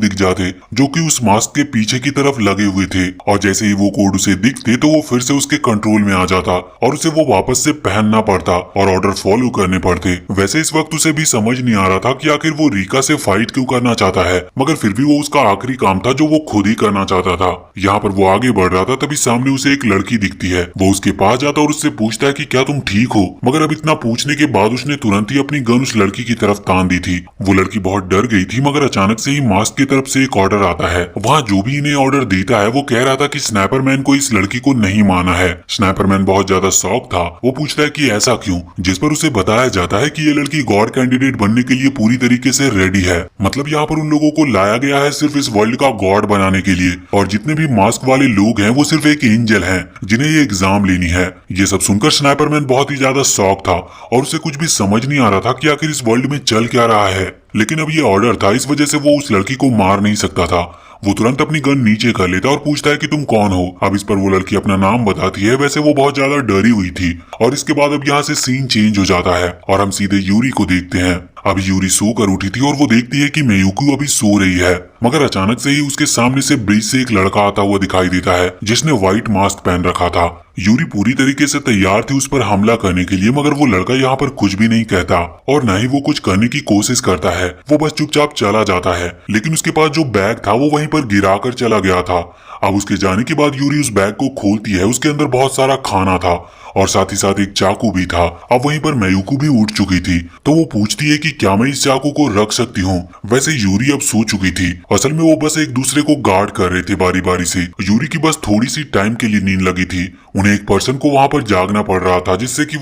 दिख जाते जो कि उस मास्क के पीछे की तरफ लगे हुए थे, और जैसे ही वो कोड उसे दिखते तो वो फिर से उसके कंट्रोल में आ जाता और उसे वो वापस से पहनना पड़ता और ऑर्डर फॉलो करने पड़ते। वैसे इस वक्त उसे भी समझ नहीं आ रहा था कि आखिर वो रिका से फाइट क्यों करना चाहता है, मगर फिर भी वो उसका आखिरी काम था जो वो खुद ही करना चाहता था। यहाँ पर वो आगे बढ़ रहा था तभी सामने उसे एक लड़की दिखती है। वो उसके पास जाता और उससे पूछता है कि क्या तुम ठीक हो, मगर अब इतना पूछने के बाद उसने तुरंत ही अपनी गन उस लड़की की तरफ तान दी थी। वो लड़की बहुत डर गई थी, मगर अचानक से ही मास्क की तरफ से एक ऑर्डर आता है। वहाँ जो भी इन्हें ऑर्डर देता है वो कह रहा था कि स्नाइपर मैन को इस लड़की को नहीं माना है। स्नाइपर मैन बहुत ज्यादा शॉक था। वो पूछता है कि ऐसा क्यों, जिस पर उसे बताया जाता है कि ये लड़की गॉड कैंडिडेट बनने के लिए पूरी तरीके से रेडी है। मतलब यहाँ पर उन लोगों को लाया गया है सिर्फ इस वर्ल्ड का गॉड बनाने के लिए, और जितने भी मास्क वाले लोग हैं वो सिर्फ एक एंजल हैं जिन्हें ये एग्जाम लेनी है। ये सब सुनकर स्नाइपर मैन बहुत ही ज्यादा शॉक था और उसे कुछ भी समझ नहीं आ रहा था कि आखिर इस वर्ल्ड में चल क्या रहा है। लेकिन अब ये ऑर्डर था, इस वजह से वो उस लड़की को मार नहीं सकता था। वो तुरंत अपनी गन नीचे कर लेता और पूछता है कि तुम कौन हो। अब इस पर वो लड़की अपना नाम बताती है। वैसे वो बहुत ज्यादा डरी हुई थी, और इसके बाद अब यहाँ से सीन चेंज हो जाता है और हम सीधे यूरी को देखते हैं। अब यूरी सोकर उठी थी और वो देखती है कि मेयुको अभी सो रही है, मगर अचानक से ही उसके सामने से ब्रिज से एक लड़का आता हुआ दिखाई देता है जिसने व्हाइट मास्क पहन रखा था। यूरी पूरी तरीके से तैयार थी उस पर हमला करने के लिए, मगर वो लड़का यहाँ पर कुछ भी नहीं कहता और न ही वो कुछ करने की कोशिश करता है। वो बस चुपचाप चला जाता है, लेकिन उसके पास जो बैग था वो वहीं पर गिराकर चला गया था। अब उसके जाने के बाद यूरी उस बैग को खोलती है। उसके अंदर बहुत सारा खाना था और साथ ही साथ एक चाकू भी था। अब वहीं पर मेयुको भी उठ चुकी थी, तो वो पूछती है कि क्या मैं इस चाकू को रख सकती हूँ। वैसे यूरी अब सो चुकी थी। असल में वो बस एक दूसरे को गार्ड कर रहे थे बारी बारी से। यूरी की बस थोड़ी सी टाइम के लिए नींद लगी थी। उन्हें एक पर्सन को वहां पर जागना पड़ रहा था जिससे कि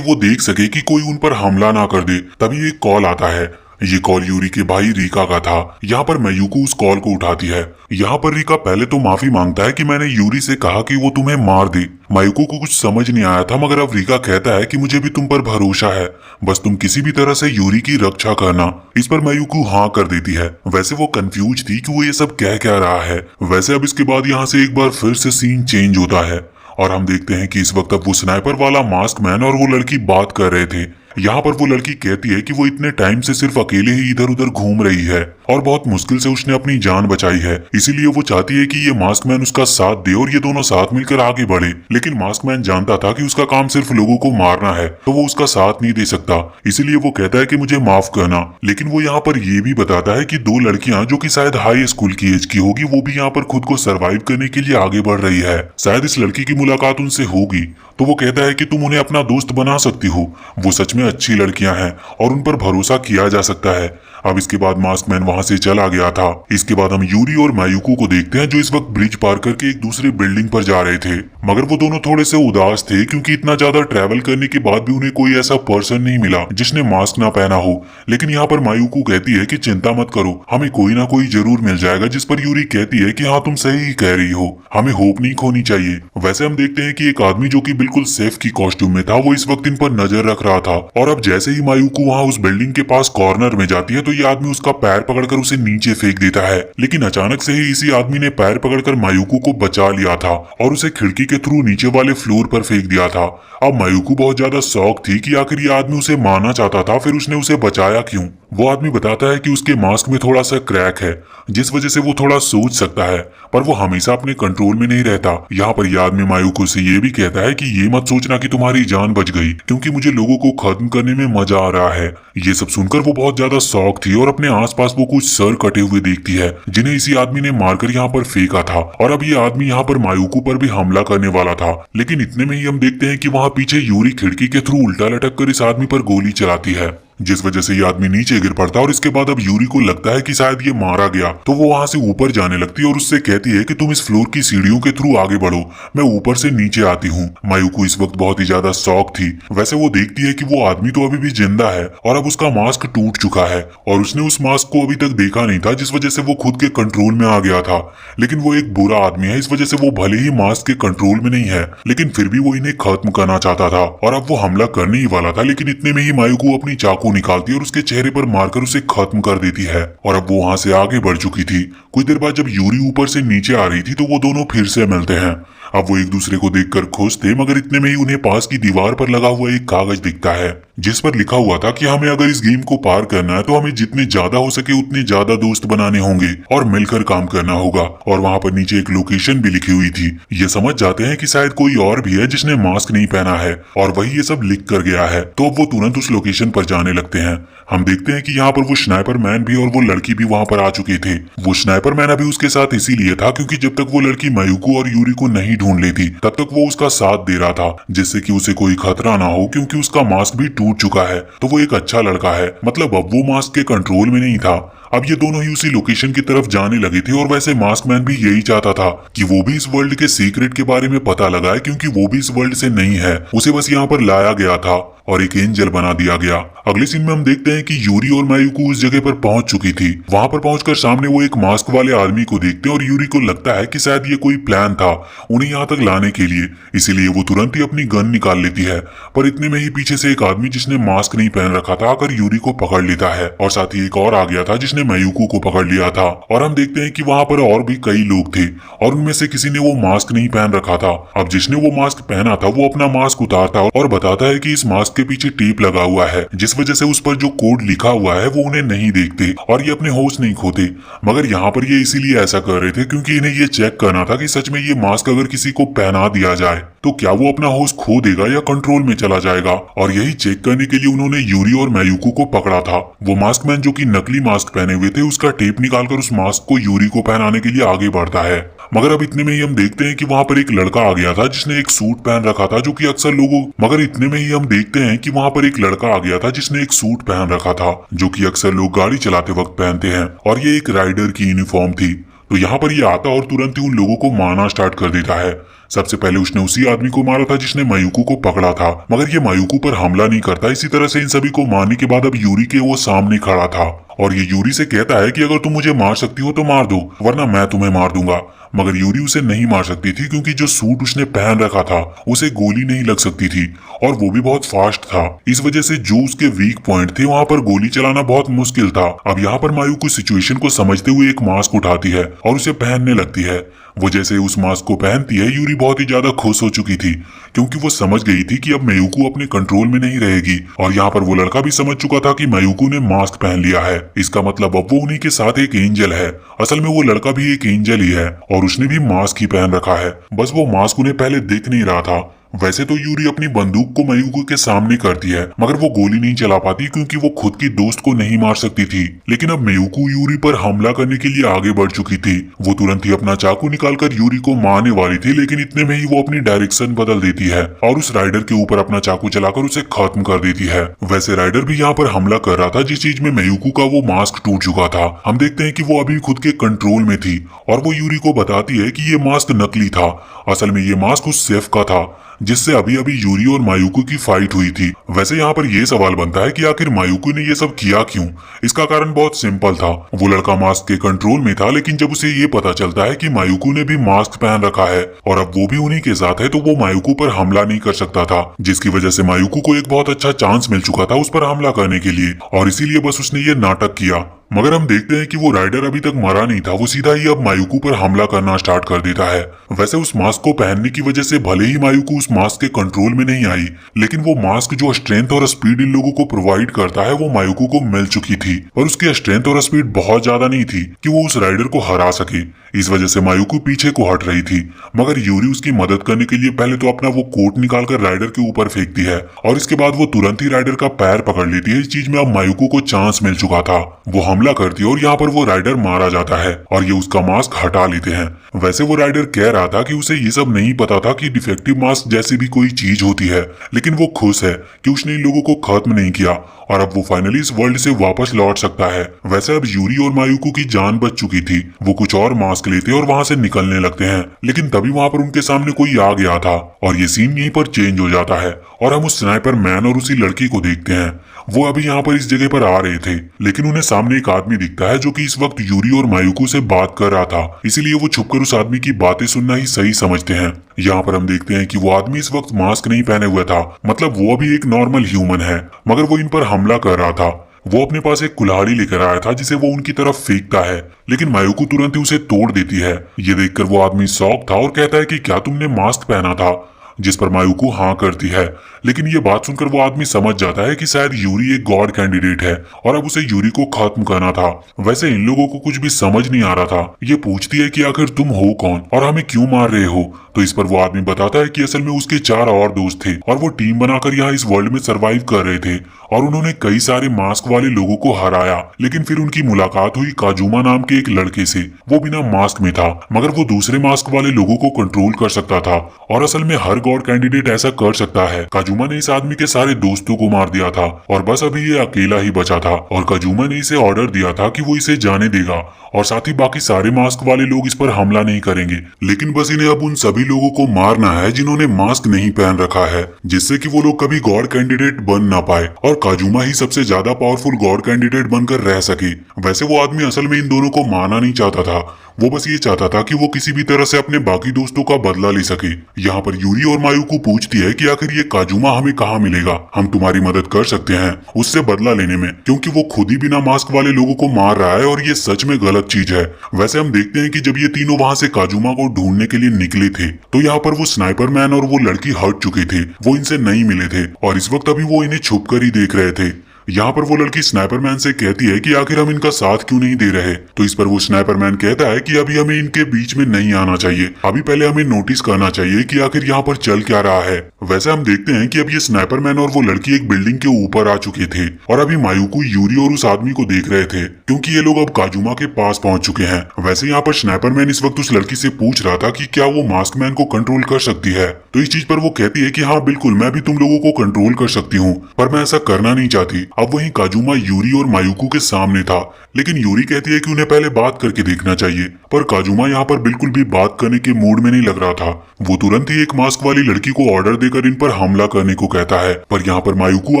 वो देख सके कि कोई उन पर हमला ना कर दे। तभी एक कॉल आता है। ये कॉल यूरी के भाई रिका का था। यहाँ पर मेयुको उस कॉल को उठाती है। यहाँ पर रिका पहले तो माफी मांगता है कि मैंने यूरी से कहा कि वो तुम्हें मार दे। मेयुको को कुछ समझ नहीं आया था, मगर अब रिका कहता है कि मुझे भी तुम पर भरोसा है, बस तुम किसी भी तरह से यूरी की रक्षा करना। इस पर मेयुको हाँ कर देती है। वैसे वो कंफ्यूज थी कि वो ये सब कह क्या रहा है। वैसे अब इसके बाद यहाँ से एक बार फिर से सीन चेंज होता है और हम देखते हैं कि इस वक्त अब वो स्नाइपर वाला मास्क मैन और वो लड़की बात कर रहे थे। यहाँ पर वो लड़की कहती है कि वो इतने टाइम से सिर्फ अकेले ही इधर उधर घूम रही है और बहुत मुश्किल से उसने अपनी जान बचाई है, इसीलिए वो चाहती है कि ये मास्कमैन उसका साथ दे और ये दोनों साथ मिलकर आगे बढ़े। लेकिन मास्कमैन जानता था कि उसका काम सिर्फ लोगों को मारना है, तो वो उसका साथ नहीं दे सकता। इसीलिए वो कहता है कि मुझे माफ करना। लेकिन वो यहाँ पर ये भी बताता है कि दो लड़कियां जो कि शायद हाई स्कूल की एज की होगी, वो भी यहाँ पर खुद को सर्वाइव करने के लिए आगे बढ़ रही है। शायद इस लड़की की मुलाकात उनसे होगी, तो वो कहता है कि तुम उन्हें अपना दोस्त बना सकती हो। वो सच में अच्छी लड़कियां हैं और उन पर भरोसा किया जा सकता है। अब इसके बाद मास्कमैन वहां से चला गया था। इसके बाद हम यूरी और मेयुको को देखते हैं जो इस वक्त ब्रिज पार करके एक दूसरे बिल्डिंग पर जा रहे थे, मगर वो दोनों थोड़े से उदास थे क्योंकि इतना ज्यादा ट्रैवल करने के बाद भी उन्हें कोई ऐसा पर्सन नहीं मिला जिसने मास्क ना पहना हो। लेकिन यहाँ पर मेयुको कहती है कि चिंता मत करो, हमें कोई ना कोई जरूर मिल जाएगा। जिस पर यूरी कहती है कि हाँ तुम सही ही कह रही हो, हमें होप नहीं खोनी चाहिए। वैसे हम देखते हैं कि एक आदमी जो कि बिल्कुल सेफ की कॉस्ट्यूम में था वो इस वक्त इन पर नजर रख रहा था, और अब जैसे ही मेयुको वहाँ उस बिल्डिंग के पास कॉर्नर में जाती है तो ये आदमी उसका पैर पकड़कर उसे नीचे फेंक देता है। लेकिन अचानक से ही इसी आदमी ने पैर पकड़कर मेयुको को बचा लिया था और उसे खिड़की के थ्रू नीचे वाले फ्लोर पर फेंक दिया था। अब मेयुको बहुत ज्यादा शॉक थी कि आखिर ये आदमी उसे मारना चाहता था, फिर उसने उसे बचाया क्यों। वो आदमी बताता है कि उसके मास्क में थोड़ा सा क्रैक है, जिस वजह से वो थोड़ा सोच सकता है, पर वो हमेशा अपने कंट्रोल में नहीं रहता। यहाँ पर यह आदमी मायूको से ये भी कहता है कि ये मत सोचना कि तुम्हारी जान बच गई, क्योंकि मुझे लोगों को खत्म करने में मजा आ रहा है। ये सब सुनकर वो बहुत ज्यादा शॉक थी और अपने आसपास वो कुछ सर कटे हुए देखती है, जिन्हें इसी आदमी ने मारकर यहाँ पर फेंका था। और अब ये आदमी यहाँ पर मायूको पर भी हमला करने वाला था, लेकिन इतने में ही हम देखते हैं कि वहाँ पीछे यूरी खिड़की के थ्रू उल्टा लटक कर इस आदमी पर गोली चलाती है, जिस वजह से ये आदमी नीचे गिर पड़ता है। और इसके बाद अब यूरी को लगता है कि शायद ये मारा गया, तो वो वहां से ऊपर जाने लगती है और उससे कहती है कि तुम इस फ्लोर की सीढ़ियों के थ्रू आगे बढ़ो, मैं ऊपर से नीचे आती हूँ। मायूको इस वक्त बहुत ही ज्यादा शॉक थी। वैसे वो देखती है कि वो आदमी तो अभी भी जिंदा है और अब उसका मास्क टूट चुका है और उसने उस मास्क को अभी तक देखा नहीं था, जिस वजह से वो खुद के कंट्रोल में आ गया था। लेकिन वो एक बुरा आदमी है, इस वजह से वो भले ही मास्क के कंट्रोल में नहीं है, लेकिन फिर भी वो इन्हें खत्म करना चाहता था और अब वो हमला करने ही वाला था। लेकिन इतने में ही मायूको अपनी चाकू निकालती है और उसके चेहरे पर मारकर उसे खत्म कर देती है। और अब वो वहां से आगे बढ़ चुकी थी। कुछ देर बाद जब यूरी ऊपर से नीचे आ रही थी तो वो दोनों फिर से मिलते हैं। अब वो एक दूसरे को देखकर खुश थे, मगर इतने में ही उन्हें पास की दीवार पर लगा हुआ एक कागज दिखता है, जिस पर लिखा हुआ था कि हमें अगर इस गेम को पार करना है तो हमें जितने ज्यादा हो सके उतने ज्यादा दोस्त बनाने होंगे और मिलकर काम करना होगा। और वहां पर नीचे एक लोकेशन भी लिखी हुई थी। ये समझ जाते हैं कि शायद कोई और भी है जिसने मास्क नहीं पहना है और वही ये सब लिख कर गया है, तो अब वो तुरंत उस लोकेशन पर जाने लगते हैं। हम देखते हैं कि यहाँ पर वो स्नाइपर मैन भी और वो लड़की भी वहां पर आ चुके थे। वो स्नाइपर मैन अभी उसके साथ इसीलिए था क्योंकि जब तक वो लड़की मायूको और यूरी को नहीं ढूंढ लेती तब तक वो उसका साथ दे रहा था, जिससे कि उसे कोई खतरा ना हो, क्योंकि उसका मास्क भी टूट चुका है। तो वो एक अच्छा लड़का है, मतलब अब वो मास्क के कंट्रोल में नहीं था। अब ये दोनों ही उसी लोकेशन की तरफ जाने लगे थे और वैसे मास्क मैन भी यही चाहता था कि वो भी इस वर्ल्ड के सीक्रेट के बारे में पता लगाए, क्योंकि वो भी इस वर्ल्ड से नहीं है, उसे बस यहाँ पर लाया गया था और एक एंजल बना दिया गया। अगले सीन में हम देखते हैं कि यूरी और मायूको उस जगह पर पहुंच चुकी थी। वहां पर पहुंचकर सामने वो एक मास्क वाले आदमी को देखते हैं और यूरी को लगता है कि शायद ये कोई प्लान था उन्हें यहाँ तक लाने के लिए, इसीलिए वो तुरंत ही अपनी गन निकाल लेती है। पर इतने में ही पीछे से एक आदमी जिसने मास्क नहीं पहन रखा था आकर यूरी को पकड़ लेता है और साथ ही एक और आ गया था जिसने मायूको को पकड़ लिया था। और हम देखते हैं कि वहां पर और भी कई लोग थे और उनमें से किसी ने वो मास्क नहीं पहन रखा था। अब जिसने वो मास्क पहना था वो अपना मास्क उतारता और बताता है कि इस मास्क के पीछे टेप लगा हुआ है, जिस वजह से उस पर जो कोड लिखा हुआ है वो उन्हें नहीं देखते और ये अपने होश नहीं खोते। मगर यहाँ पर ये इसीलिए ऐसा कर रहे थे क्योंकि इन्हें ये चेक करना था कि सच में ये मास्क अगर किसी को पहना दिया जाए तो क्या वो अपना होश खो देगा या कंट्रोल में चला जाएगा। और यही चेक करने के लिए उन्होंने यूरी और मायूको को पकड़ा था। वो मास्क मैन जो कि नकली मास्क पहने हुए थे उसका टेप निकालकर उस मास्क को यूरी को पहनाने के लिए आगे बढ़ता है। मगर अब इतने में ही हम देखते हैं कि वहां पर एक लड़का आ गया था जिसने एक सूट पहन रखा था, जो कि अक्सर लोगों मगर इतने में ही हम देखते हैं कि वहां पर एक लड़का आ गया था जिसने एक सूट पहन रखा था जो कि अक्सर लोग गाड़ी चलाते वक्त पहनते हैं और ये एक राइडर की यूनिफॉर्म थी। तो यहाँ पर ये आता और तुरंत ही उन लोगों को मारना स्टार्ट कर देता है। सबसे पहले उसने उसी आदमी को मारा था जिसने मायूको को पकड़ा था, मगर ये मायूको पर हमला नहीं करता। इसी तरह से इन सभी को मारने के बाद अब यूरी के वो सामने खड़ा था और ये यूरी से कहता है कि अगर तुम मुझे मार सकती हो तो मार दो, वरना मैं तुम्हें मार दूंगा। मगर यूरी उसे नहीं मार सकती थी क्योंकि जो सूट उसने पहन रखा था उसे गोली नहीं लग सकती थी और वो भी बहुत फास्ट था। इस वजह से जो उसके वीक पॉइंट थे वहां पर गोली चलाना बहुत मुश्किल था। अब यहाँ पर मायूको सिचुएशन को समझते हुए एक मास्क उठाती है और उसे पहनने लगती है। वो जैसे उस मास्क को पहनती है, यूरी बहुत ही ज्यादा खुश हो चुकी थी क्योंकि वो समझ गई थी कि अब मायूको अपने कंट्रोल में नहीं रहेगी। और यहाँ पर वो लड़का भी समझ चुका था कि मायूको ने मास्क पहन लिया है, इसका मतलब अब वो उन्हीं के साथ एक एंजल है। असल में वो लड़का भी एक एंजल ही है और उसने भी मास्क ही पहन रखा है, बस वो मास्क उन्हें पहले दिख नहीं रहा था। वैसे तो यूरी अपनी बंदूक को मायूको के सामने करती है, मगर वो गोली नहीं चला पाती क्योंकि वो खुद की दोस्त को नहीं मार सकती थी। लेकिन अब मायूको यूरी पर हमला करने के लिए आगे बढ़ चुकी थी। वो तुरंत ही अपना चाकू निकालकर यूरी को मारने वाली थी, लेकिन इतने में ही वो अपनी डायरेक्शन बदल देती है और उस राइडर के ऊपर अपना चाकू चलाकर उसे खत्म कर देती है। वैसे राइडर भी यहाँ पर हमला कर रहा था जिस चीज में मायूको का वो मास्क टूट चुका था। हम देखते हैं कि वो अभी खुद के कंट्रोल में थी और वो यूरी को बताती है कि ये मास्क नकली था, असल में ये मास्क उस सेफ का था जिससे अभी अभी यूरी और मायूको की फाइट हुई थी। वैसे यहाँ पर यह सवाल बनता है कि आखिर मायूको ने ये सब किया क्यों। इसका कारण बहुत सिंपल था, वो लड़का मास्क के कंट्रोल में था, लेकिन जब उसे ये पता चलता है कि मायूको ने भी मास्क पहन रखा है और अब वो भी उन्हीं के साथ है, तो वो मायूको पर हमला नहीं कर सकता था, जिसकी वजह से मायूको को एक बहुत अच्छा चांस मिल चुका था उस पर हमला करने के लिए और इसीलिए बस उसने ये नाटक किया। मगर हम देखते हैं कि वो राइडर अभी तक मरा नहीं था, वो सीधा ही अब मायुकू पर हमला करना स्टार्ट कर देता है। वैसे उस मास्क को पहनने की वजह से भले ही मायुकू उस मास्क के कंट्रोल में नहीं आई, लेकिन वो मास्क जो स्ट्रेंथ और स्पीड इन लोगों को प्रोवाइड करता है वो मायुकू को मिल चुकी थी, और उसकी स्ट्रेंथ और स्पीड बहुत ज्यादा नहीं थी कि वो उस राइडर को हरा सके। इस वजह से मायुकू पीछे को हट रही थी, मगर यूरी उसकी मदद करने के लिए पहले तो अपना वो कोट निकालकर राइडर के ऊपर फेंकती है, और इसके बाद वो तुरंत ही राइडर का पैर पकड़ लेती है। इस चीज में अब मायुकू को चांस मिल चुका था, वो हमला करती है और यहाँ पर वो राइडर मारा जाता है और ये उसका मास्क हटा लेते हैं। वैसे वो राइडर कह रहा था कि उसे ये सब नहीं पता था कि डिफेक्टिव मास्क जैसी भी कोई चीज होती है, लेकिन वो खुश है कि उसने इन लोगों को खत्म नहीं किया और अब वो फाइनली इस वर्ल्ड से वापस लौट सकता है। वैसे अब यूरी और मायुकू की जान बच चुकी थी, वो कुछ और मास्क लेते और वहां से निकलने लगते हैं, लेकिन तभी वहां पर उनके सामने कोई आ गया था और ये सीन यहीं पर चेंज हो जाता है और हम उस स्नाइपर मैन और उसी लड़की को देखते हैं। वो अभी यहाँ पर इस जगह पर आ रहे थे, लेकिन उन्हें सामने एक आदमी दिखता है जो कि इस वक्त यूरी और मायुकू से बात कर रहा था, इसीलिए वो छुपकर उस आदमी की बातें सुनना ही सही समझते हैं। यहाँ पर हम देखते हैं कि वो आदमी इस वक्त मास्क नहीं पहने हुआ था, मतलब वो अभी एक नॉर्मल ह्यूमन है, मगर वो इन पर हमला कर रहा था। वो अपने पास एक कुल्हाड़ी लेकर आया था जिसे वो उनकी तरफ फेंकता है, लेकिन मायुकू तुरंत ही उसे तोड़ देती है। ये देखकर वो आदमी शॉक था और कहता है कि क्या तुमने मास्क पहना था, जिस पर मायुकू हाँ करती है, लेकिन ये बात सुनकर वो आदमी समझ जाता है कि शायद यूरी एक गॉड कैंडिडेट है और अब उसे यूरी को खत्म करना था। वैसे इन लोगों को कुछ भी समझ नहीं आ रहा था। ये पूछती है कि आखिर तुम हो कौन और हमें क्यों मार रहे हो, तो इस पर वो आदमी बताता है कि असल में उसके 4 और दोस्त थे और वो टीम बनाकर यहाँ इस वर्ल्ड में सरवाइव कर रहे थे और उन्होंने कई सारे मास्क वाले लोगों को हराया, लेकिन फिर उनकी मुलाकात हुई काजुमा नाम के एक लड़के से। वो बिना मास्क में था, मगर वो दूसरे मास्क वाले लोगों को कंट्रोल कर सकता था और असल में हर गॉड कैंडिडेट ऐसा कर सकता है। काजुमा ने इस आदमी के सारे दोस्तों को मार दिया था और बस अभी ये अकेला ही बचा था और काजुमा ने इसे ऑर्डर दिया था कि वो इसे जाने देगा और साथ ही बाकी सारे मास्क वाले लोग इस पर हमला नहीं करेंगे, लेकिन बस इन्हें अब उन सभी लोगों को मारना है जिन्होंने मास्क नहीं पहन रखा है, जिससे कि वो लोग कभी गॉड कैंडिडेट बन ना पाए और काजुमा ही सबसे ज्यादा पावरफुल गॉड कैंडिडेट बनकर रह सके। वैसे वो आदमी असल में इन दोनों को मारना नहीं चाहता था, वो बस ये चाहता था कि वो किसी भी तरह से अपने बाकी दोस्तों का बदला ले सके। यहाँ पर यूरी और मायुकू पूछती है कि आखिर ये काजुमा हमें कहाँ मिलेगा, हम तुम्हारी मदद कर सकते हैं उससे बदला लेने में, क्योंकि वो खुद ही बिना मास्क वाले लोगों को मार रहा है और ये सच में गलत चीज है। वैसे हम देखते हैं कि जब ये तीनों वहां से काजुमा को ढूंढने के लिए निकले थे तो यहाँ पर वो स्नाइपर मैन और वो लड़की हट चुके थे, वो इनसे नहीं मिले थे और इस वक्त अभी वो इन्हें छुप कर ही देख रहे थे। यहाँ पर वो लड़की स्नाइपर मैन से कहती है कि आखिर हम इनका साथ क्यों नहीं दे रहे, तो इस पर वो स्नाइपर मैन कहता है कि अभी हमें इनके बीच में नहीं आना चाहिए, अभी पहले हमें नोटिस करना चाहिए कि आखिर यहाँ पर चल क्या रहा है। वैसे हम देखते हैं कि अब ये स्नाइपर मैन और वो लड़की एक बिल्डिंग के ऊपर आ चुके थे और अभी मायुकू यूरी और उस आदमी को देख रहे थे, क्योंकि ये लोग अब काजुमा के पास पहुंच चुके हैं। वैसे यहाँ पर स्नाइपर मैन इस वक्त उस लड़की से पूछ रहा था कि क्या वो मास्क मैन को कंट्रोल कर सकती है, तो इस चीज पर वो कहती है कि हाँ बिल्कुल, मैं भी तुम लोगों को कंट्रोल कर सकती हूँ, पर मैं ऐसा करना नहीं चाहती। अब वहीं काजुमा यूरी और मायुकू के सामने था, लेकिन यूरी कहती है कि उन्हें पहले बात करके देखना चाहिए, पर काजुमा यहाँ पर बिल्कुल भी बात करने के मूड में नहीं लग रहा था। वो तुरंत ही एक मास्क वाली लड़की को ऑर्डर देकर इन पर हमला करने को कहता है, पर यहाँ पर मायुकू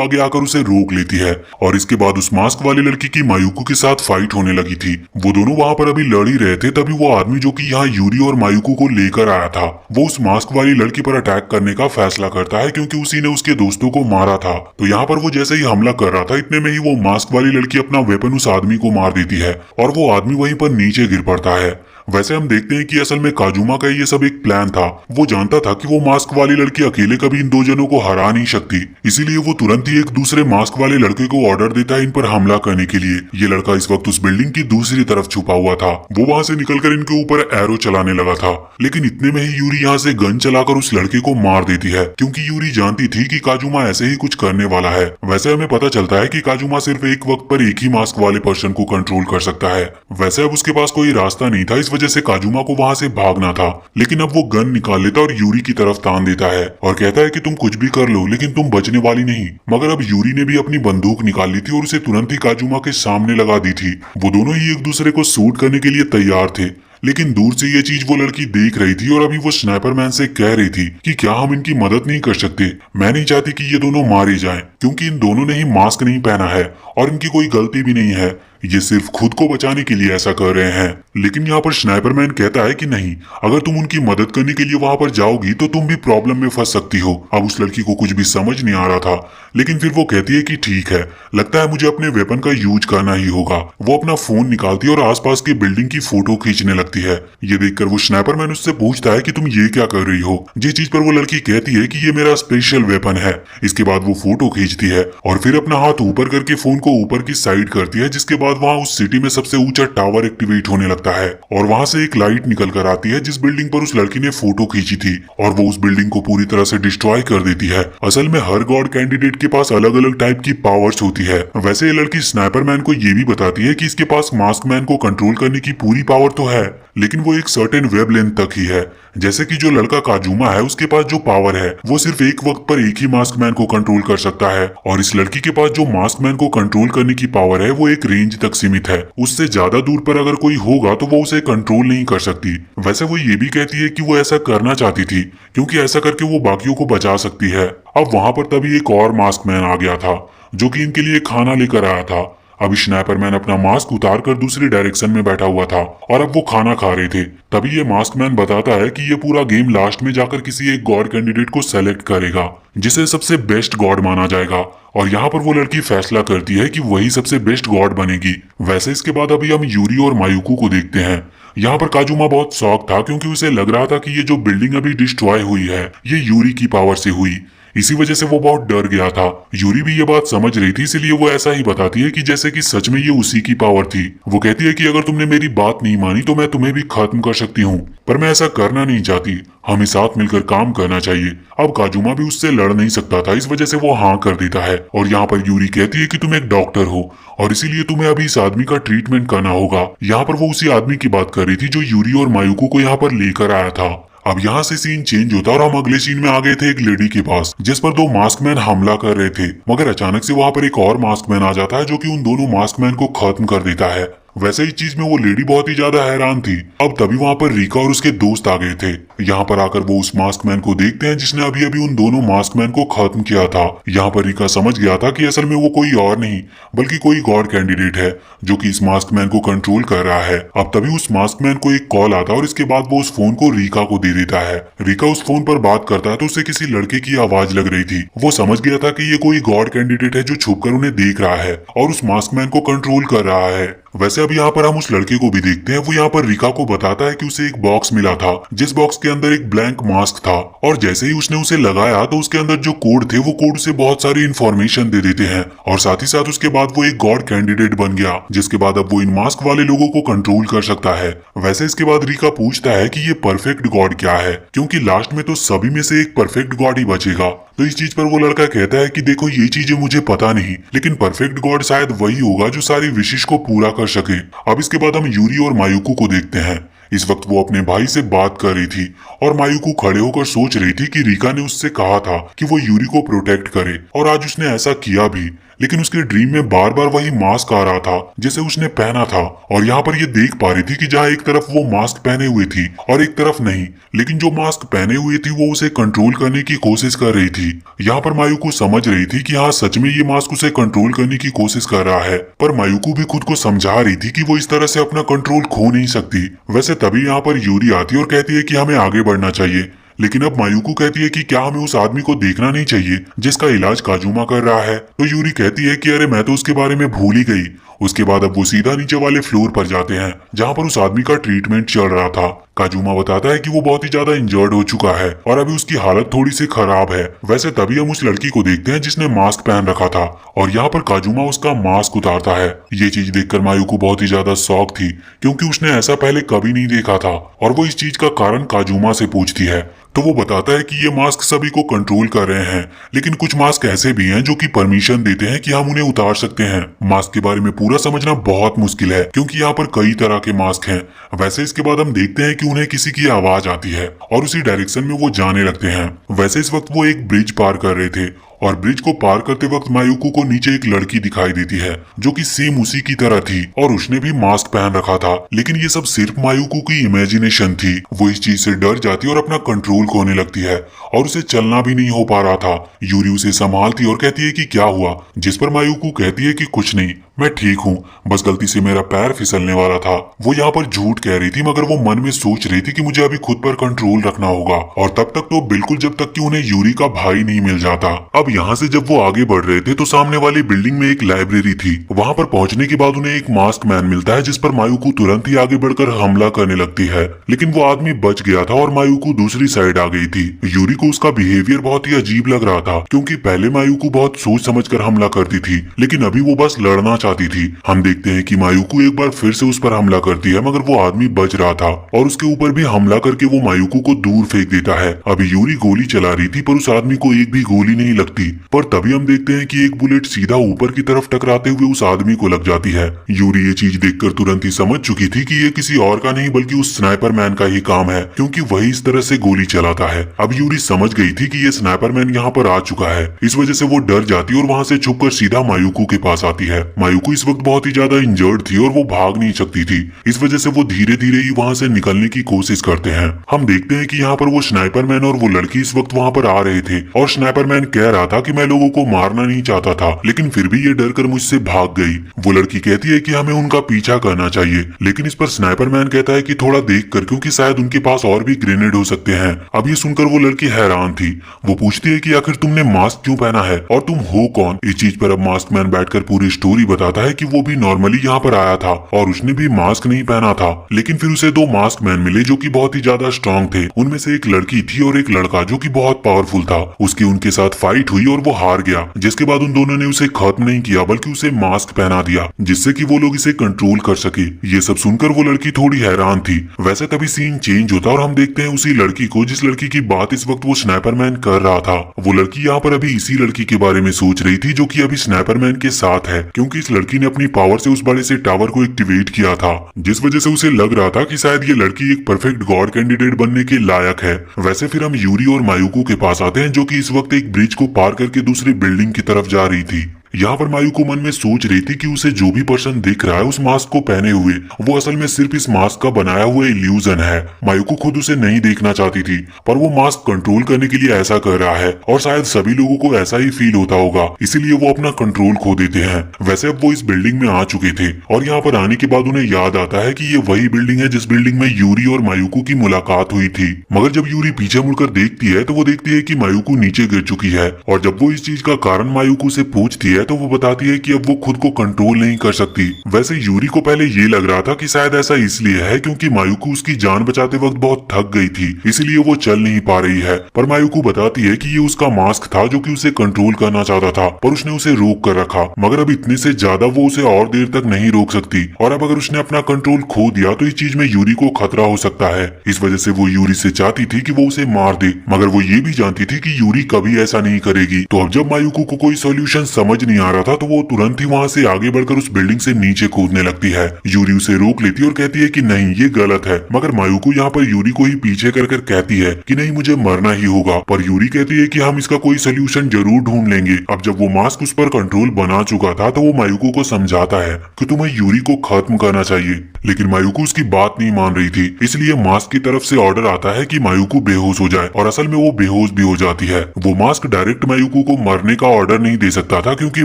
आगे आकर उसे रोक लेती है और इसके बाद उस मास्क वाली लड़की की मायुकू के साथ फाइट होने लगी थी। वो दोनों वहां पर अभी लड़ ही रहे थे, तभी वो आदमी जो कि यहाँ यूरी और मायुकू को लेकर आया था वो उस मास्क वाली लड़की पर अटैक करने का फैसला करता है, क्योंकि उसी ने उसके दोस्तों को मारा था। तो यहाँ पर वो जैसे ही हमला कर रहा था इतने में ही वो मास्क वाली लड़की अपना वेपन उस आदमी को मार देती है और वो आदमी वहीं पर नीचे गिर पड़ता है। वैसे हम देखते हैं कि असल में काजुमा का ये सब एक प्लान था। वो जानता था कि वो मास्क वाली लड़की अकेले कभी इन दो जनों को हरा नहीं सकती, इसीलिए वो तुरंत ही एक दूसरे मास्क वाले लड़के को ऑर्डर देता है इन पर हमला करने के लिए। ये लड़का इस वक्त उस बिल्डिंग की दूसरी तरफ छुपा हुआ था। वो वहां से निकलकर इनके ऊपर एरो चलाने लगा था, लेकिन इतने में ही यूरी यहाँ से गन चलाकर उस लड़के को मार देती है, क्योंकि यूरी जानती थी कि काजुमा ऐसे ही कुछ करने वाला है। वैसे हमें पता चलता है कि काजुमा सिर्फ एक वक्त पर एक ही मास्क वाले पर्सन को कंट्रोल कर सकता है। वैसे अब उसके पास कोई रास्ता नहीं था, इस वजह से काजुमा को वहां से भागना था, लेकिन अब वो गन निकाल लेता और यूरी की तरफ तान देता है और कहता है कि तुम कुछ भी कर लो लेकिन तुम बचने वाली नहीं। मगर अब यूरी ने भी अपनी बंदूक निकाल ली थी और उसे तुरंत ही काजुमा के सामने लगा दी थी। वो दोनों ही एक दूसरे को शूट करने के लिए तैयार थे, लेकिन दूर से ये चीज वो लड़की देख रही थी और अभी वो स्नाइपर मैन से कह रही थी कि क्या हम इनकी मदद नहीं कर सकते। मैं नहीं चाहती कि ये दोनों मारे जाएं, क्योंकि इन दोनों ने ही मास्क नहीं पहना है और इनकी कोई गलती भी नहीं है। ये सिर्फ खुद को बचाने के लिए ऐसा कर रहे हैं। लेकिन यहाँ पर स्नाइपरमैन कहता है कि नहीं, अगर तुम उनकी मदद करने के लिए वहां पर जाओगी तो तुम भी प्रॉब्लम में फंस सकती हो। अब उस लड़की को कुछ भी समझ नहीं आ रहा था, लेकिन फिर वो कहती है कि ठीक है, लगता है मुझे अपने वेपन का यूज करना ही होगा। वो अपना फोन निकालती है और आसपास की बिल्डिंग की फोटो खींचने लगती है। ये देखकर वो स्नाइपरमैन उससे पूछता है कि तुम ये क्या कर रही हो, जिस चीज पर वो लड़की कहती है कि ये मेरा स्पेशल वेपन है। इसके बाद वो फोटो खींचती है और फिर अपना हाथ ऊपर करके फोन को ऊपर की साइड करती है, जिसके बाद वहां उस सिटी में सबसे ऊंचा टावर एक्टिवेट होने लगता है और वहां से एक लाइट निकल कर आती है जिस बिल्डिंग पर उस लड़की ने फोटो खींची थी, और वो उस बिल्डिंग को पूरी तरह से डिस्ट्रॉय कर देती है। असल में हर गॉड कैंडिडेट के पास अलग अलग टाइप की पावर्स होती है। वैसे ये लड़की स्नाइपरमैन को ये भी बताती है कि इसके पास मास्कमैन को कंट्रोल करने की पूरी पावर तो है, लेकिन वो एक सर्टेन वेब लेंथ तक ही है। जैसे कि जो लड़का काजुमा है उसके पास जो पावर है वो सिर्फ एक वक्त पर एक ही मास्कमैन को कंट्रोल कर सकता है, और इस लड़की के पास जो मास्कमैन को कंट्रोल करने की पावर है वो एक रेंज तक सीमित है। उससे ज्यादा दूर पर अगर कोई होगा तो वो उसे कंट्रोल नहीं कर सकती। वैसे वो ये भी कहती है कि वो ऐसा करना चाहती थी क्योंकि ऐसा करके वो बाकियों को बचा सकती है। अब वहां पर तभी एक और मास्कमैन आ गया था जो कि इनके लिए खाना लेकर आया था। अभी स्नाइपरमैन अपना मास्क उतारकर दूसरी डायरेक्शन में बैठा हुआ था और अब वो खाना खा रहे थे। तभी ये मास्कमैन बताता है कि ये पूरा गेम लास्ट में जाकर किसी एक गॉड कैंडिडेट को सेलेक्ट करेगा जिसे सबसे बेस्ट गॉड माना जाएगा, और यहाँ पर वो लड़की फैसला करती है कि वही सबसे बेस्ट गॉड बनेगी। वैसे इसके बाद अभी हम यूरी और मायुकू को देखते हैं। यहाँ पर काजुमा बहुत शॉक था क्योंकि उसे लग रहा था कि ये जो बिल्डिंग अभी डिस्ट्रॉय हुई है ये यूरी की पावर से हुई। इसी वजह से वो बहुत डर गया था। यूरी भी ये बात समझ रही थी, इसलिए वो ऐसा ही बताती है कि जैसे कि सच में ये उसी की पावर थी। वो कहती है कि अगर तुमने मेरी बात नहीं मानी तो मैं तुम्हें भी खत्म कर सकती हूँ, पर मैं ऐसा करना नहीं चाहती। हमें साथ मिलकर काम करना चाहिए। अब काजुमा भी उससे लड़ नहीं सकता था, इस वजह से वो हाँ कर देता है। और यहाँ पर यूरी कहती है कि तुम एक डॉक्टर हो और इसीलिए तुम्हें अभी इस आदमी का ट्रीटमेंट करना होगा। यहाँ पर वो उसी आदमी की बात कर रही थी जो यूरी और मायुकू को यहाँ पर लेकर आया था। अब यहाँ से सीन चेंज होता और हम अगले सीन में आ गए थे एक लेडी के पास जिस पर दो मास्कमैन हमला कर रहे थे, मगर अचानक से वहां पर एक और मास्कमैन आ जाता है जो कि उन दोनों मास्कमैन को खत्म कर देता है। वैसे इस चीज में वो लेडी बहुत ही ज्यादा हैरान थी। अब तभी वहां पर रीका और उसके दोस्त आ गए थे। यहाँ पर आकर वो उस मास्कमैन को देखते हैं जिसने अभी अभी उन दोनों मास्कमैन को खत्म किया था। यहाँ पर रीका समझ गया था कि असल में वो कोई और नहीं बल्कि कोई गॉड कैंडिडेट है जो कि इस मास्कमैन को कंट्रोल कर रहा है। अब तभी उस मास्कमैन को एक कॉल आता है और इसके बाद वो उस फोन को रीका को दे देता है। रीका उस फोन पर बात करता है तो उसे किसी लड़के की आवाज लग रही थी। वो समझ गया था कि ये कोई गॉड कैंडिडेट है जो छुपकर उन्हें देख रहा है और उस मास्कमैन को कंट्रोल कर रहा है। वैसे अब यहाँ पर हम उस लड़के को भी देखते हैं। वो यहाँ पर रीका को बताता है कि उसे एक बॉक्स मिला था जिस बॉक्स के अंदर एक ब्लैंक मास्क था, और जैसे ही उसने उसे लगाया तो उसके अंदर जो कोड थे वो कोड से बहुत सारी इन्फॉर्मेशन दे देते हैं, और साथ ही साथ उसके बाद वो एक गॉड कैंडिडेट बन गया जिसके बाद अब वो इन मास्क वाले लोगों को कंट्रोल कर सकता है। वैसे इसके बाद रीका पूछता है कि ये परफेक्ट गॉड क्या है, क्योंकि लास्ट में तो सभी में से एक परफेक्ट गॉड ही बचेगा। तो इस चीज पर वो लड़का कहता है कि देखो ये चीजें मुझे पता नहीं, लेकिन परफेक्ट गॉड शायद वही होगा जो सारी विशेष को पूरा कर सके। अब इसके बाद हम यूरी और मायुकू को देखते हैं। इस वक्त वो अपने भाई से बात कर रही थी और मायुकू खड़े होकर सोच रही थी कि रीका ने उससे कहा था कि वो यूरी को प्रोटेक्ट करे, और आज उसने ऐसा किया भी, लेकिन उसके ड्रीम में बार बार वही मास्क आ रहा था जिसे उसने पहना था। और यहाँ पर ये देख पा रही थी कि जहाँ एक तरफ वो मास्क पहने हुए थी और एक तरफ नहीं, लेकिन जो मास्क पहने हुए थी वो उसे कंट्रोल करने की कोशिश कर रही थी। यहाँ पर मायुकू समझ रही थी कि हाँ सच में ये मास्क उसे कंट्रोल करने की कोशिश कर रहा है, पर मायुकू भी खुद को समझा रही थी कि वो इस तरह से अपना कंट्रोल खो नहीं सकती। वैसे तभी यहाँ पर यूरी आती और कहती है कि हमें आगे बढ़ना चाहिए, लेकिन अब मायुकू कहती है कि क्या हमें उस आदमी को देखना नहीं चाहिए जिसका इलाज काजुमा कर रहा है। तो यूरी कहती है कि अरे मैं तो उसके बारे में भूल ही गई। उसके बाद अब वो सीधा नीचे वाले फ्लोर पर जाते हैं जहां पर उस आदमी का ट्रीटमेंट चल रहा था। काजुमा बताता है कि वो बहुत ही ज्यादा इंजर्ड हो चुका है और अभी उसकी हालत थोड़ी सी खराब है। वैसे तभी हम उस लड़की को देखते हैं जिसने मास्क पहन रखा था, और यहाँ पर काजुमा उसका मास्क उतारता है। ये चीज देखकर मायुकू बहुत ही ज्यादा शॉक थी क्योंकि उसने ऐसा पहले कभी नहीं देखा था, और वो इस चीज का कारण काजुमा से पूछती है। तो वो बताता है कि ये मास्क सभी को कंट्रोल कर रहे हैं, लेकिन कुछ मास्क ऐसे भी हैं जो कि परमिशन देते हैं कि हम उन्हें उतार सकते हैं। मास्क के बारे में पूरा समझना बहुत मुश्किल है क्योंकि यहाँ पर कई तरह के मास्क हैं। वैसे इसके बाद हम देखते हैं कि उन्हें किसी की आवाज आती है और उसी डायरेक्शन में वो जाने लगते हैं। वैसे इस वक्त वो एक ब्रिज पार कर रहे थे और ब्रिज को पार करते वक्त मायुकू को नीचे एक लड़की दिखाई देती है जो कि सेम उसी की तरह थी और उसने भी मास्क पहन रखा था, लेकिन ये सब सिर्फ मायुकू की इमेजिनेशन थी। वो इस चीज से डर जाती और अपना कंट्रोल खोने लगती है और उसे चलना भी नहीं हो पा रहा था। यूरी उसे संभालती और कहती है कि क्या हुआ, जिस पर मायुकू कहती है कि कुछ नहीं, मैं ठीक हूँ, बस गलती से मेरा पैर फिसलने वाला था। वो यहाँ पर झूठ कह रही थी, मगर वो मन में सोच रही थी कि मुझे अभी खुद पर कंट्रोल रखना होगा, और तब तक तो बिल्कुल जब तक कि उन्हें यूरी का भाई नहीं मिल जाता। अब यहाँ से जब वो आगे बढ़ रहे थे तो सामने वाली बिल्डिंग में एक लाइब्रेरी थी। वहाँ पर पहुंचने के बाद उन्हें एक मास्क मैन मिलता है, जिस पर मायूको तुरंत ही आगे बढ़कर हमला करने लगती है, लेकिन वो आदमी बच गया था और मायूको दूसरी साइड आ गई थी। यूरी को उसका बिहेवियर बहुत ही अजीब लग रहा था, क्योंकि पहले मायूको बहुत सोच समझ कर हमला करती थी, लेकिन अभी वो बस लड़ना चाहती थी। हम देखते हैं कि मायूको एक बार फिर से उस पर हमला करती है, मगर वो आदमी बच रहा था और उसके ऊपर भी हमला करके वो मायूको को दूर फेंक देता है। अभी यूरी गोली चला रही थी, पर उस आदमी को एक भी गोली नहीं लगती। पर तभी हम देखते हैं कि एक बुलेट सीधा ऊपर की तरफ टकराते हुए उस आदमी को लग जाती है। यूरी ये चीज देखकर तुरंत ही समझ चुकी थी कि ये किसी और का नहीं बल्कि उस स्नाइपर मैन का ही काम है, क्योंकि वही इस तरह से गोली चलाता है। अब यूरी समझ गई थी कि ये स्नाइपर मैन यहाँ पर आ चुका है। इस वजह से वो डर जाती और वहां से छुपकर सीधा मायूको के पास आती है। मायूको इस वक्त बहुत ही ज्यादा इंजर्ड थी और वो भाग नहीं सकती थी। इस वजह से वो धीरे धीरे ही वहां से निकलने की कोशिश करते हैं। हम देखते हैं कि यहाँ पर वो स्नाइपर मैन और वो लड़की इस वक्त वहां पर आ रहे थे, और स्नाइपर मैन कह रहा था कि मैं लोगों को मारना नहीं चाहता था, लेकिन फिर भी ये डर कर मुझसे भाग गई। वो लड़की कहती है कि हमें उनका पीछा करना चाहिए, लेकिन इस पर स्नाइपर मैन कहता है कि थोड़ा देख कर, क्योंकि शायद उनके पास और भी ग्रेनेड हो सकते हैं। अब ये सुनकर वो लड़की हैरान थी। वो पूछती है कि आखिर तुमने मास्क क्यों पहना है और तुम हो कौन। इस चीज पर अब मास्क मैन बैठकर पूरी स्टोरी बताता है कि वो भी नॉर्मली यहाँ पर आया था और उसने भी मास्क नहीं पहना था, लेकिन फिर उसे दो मास्क मैन मिले जो कि बहुत ही ज्यादा स्ट्रांग थे। उनमें से एक लड़की थी और एक लड़का जो कि बहुत पावरफुल था। उसकी उनके साथ फाइट हुई और वो हार गया, जिसके बाद उन दोनों ने उसे खत्म नहीं किया बल्कि उसे मास्क पहना दिया, जिससे कि वो लोग इसे कंट्रोल कर सके। ये सब सुनकर वो लड़की थोड़ी हैरान थी। वैसे तभी सीन चेंज होता और हम देखते हैं उसी लड़की को जिस लड़की की बात इस वक्त वो स्नाइपर मैन कर रहा था। वो लड़की यहाँ पर अभी इसी लड़की के बारे में सोच रही थी जो कि अभी स्नाइपर मैन के साथ है, क्योंकि इस लड़की ने अपनी पावर से उस बड़े से टावर को एक्टिवेट किया था, जिस वजह से उसे लग रहा था कि शायद ये लड़की एक परफेक्ट गॉड कैंडिडेट बनने के लायक है। वैसे फिर हम यूरी और मायूको के पास आते हैं, जो कि इस वक्त एक ब्रिज को पार करके दूसरी बिल्डिंग की तरफ जा रही थी। यहाँ पर मायूको मन में सोच रही थी कि उसे जो भी पर्सन दिख रहा है उस मास्क को पहने हुए, वो असल में सिर्फ इस मास्क का बनाया हुआ इल्यूजन है। मायूको खुद उसे नहीं देखना चाहती थी, पर वो मास्क कंट्रोल करने के लिए ऐसा कर रहा है, और शायद सभी लोगों को ऐसा ही फील होता होगा, इसीलिए वो अपना कंट्रोल खो देते हैं। वैसे अब वो इस बिल्डिंग में आ चुके थे, और यहाँ पर आने के बाद उन्हें याद आता है कि ये वही बिल्डिंग है जिस बिल्डिंग में यूरी और मायूको की मुलाकात हुई थी। मगर जब यूरी पीछे मुड़कर देखती है तो वो देखती है कि मायूको नीचे गिर चुकी है, और जब वो इस चीज का कारण मायूको से पूछती है तो वो बताती है कि अब वो खुद को कंट्रोल नहीं कर सकती। वैसे यूरी को पहले ये लग रहा था कि शायद ऐसा इसलिए है क्योंकि मायूको उसकी जान बचाते वक्त बहुत थक गई थी, इसलिए वो चल नहीं पा रही है। पर मायूको बताती है कि ये उसका मास्क था जो कि उसे कंट्रोल करना चाहता था, पर उसने उसे रोक कर रखा। मगर अब इतने से ज्यादा वो उसे और देर तक नहीं रोक सकती, और अब अगर उसने अपना कंट्रोल खो दिया तो इस चीज में यूरी को खतरा हो सकता है। इस वजह से वो यूरी से चाहती थी कि वो उसे मार दे, मगर वो ये भी जानती थी कि यूरी कभी ऐसा नहीं करेगी। तो अब जब मायूको को कोई सोल्यूशन समझ नहीं आ रहा था तो वो तुरंत ही वहां से आगे बढ़कर उस बिल्डिंग से नीचे कूदने लगती है। यूरी उसे रोक लेती और कहती है कि नहीं, ये गलत है। मगर मायूको यहाँ पर यूरी को ही पीछे कर कहती है कि नहीं, मुझे मरना ही होगा। पर यूरी कहती है कि हम इसका कोई सोल्यूशन जरूर ढूंढ लेंगे। अब जब वो मास्क उस पर कंट्रोल बना चुका था तो वो मायूको को समझाता है कि तुम्हें यूरी को खत्म करना चाहिए, लेकिन मायूको उसकी बात नहीं मान रही थी। इसलिए मास्क की तरफ से ऑर्डर आता है कि मायूको बेहोश हो जाए, और असल में वो बेहोश भी हो जाती है। वो मास्क डायरेक्ट मायूको को मरने का ऑर्डर नहीं दे सकता था, क्योंकि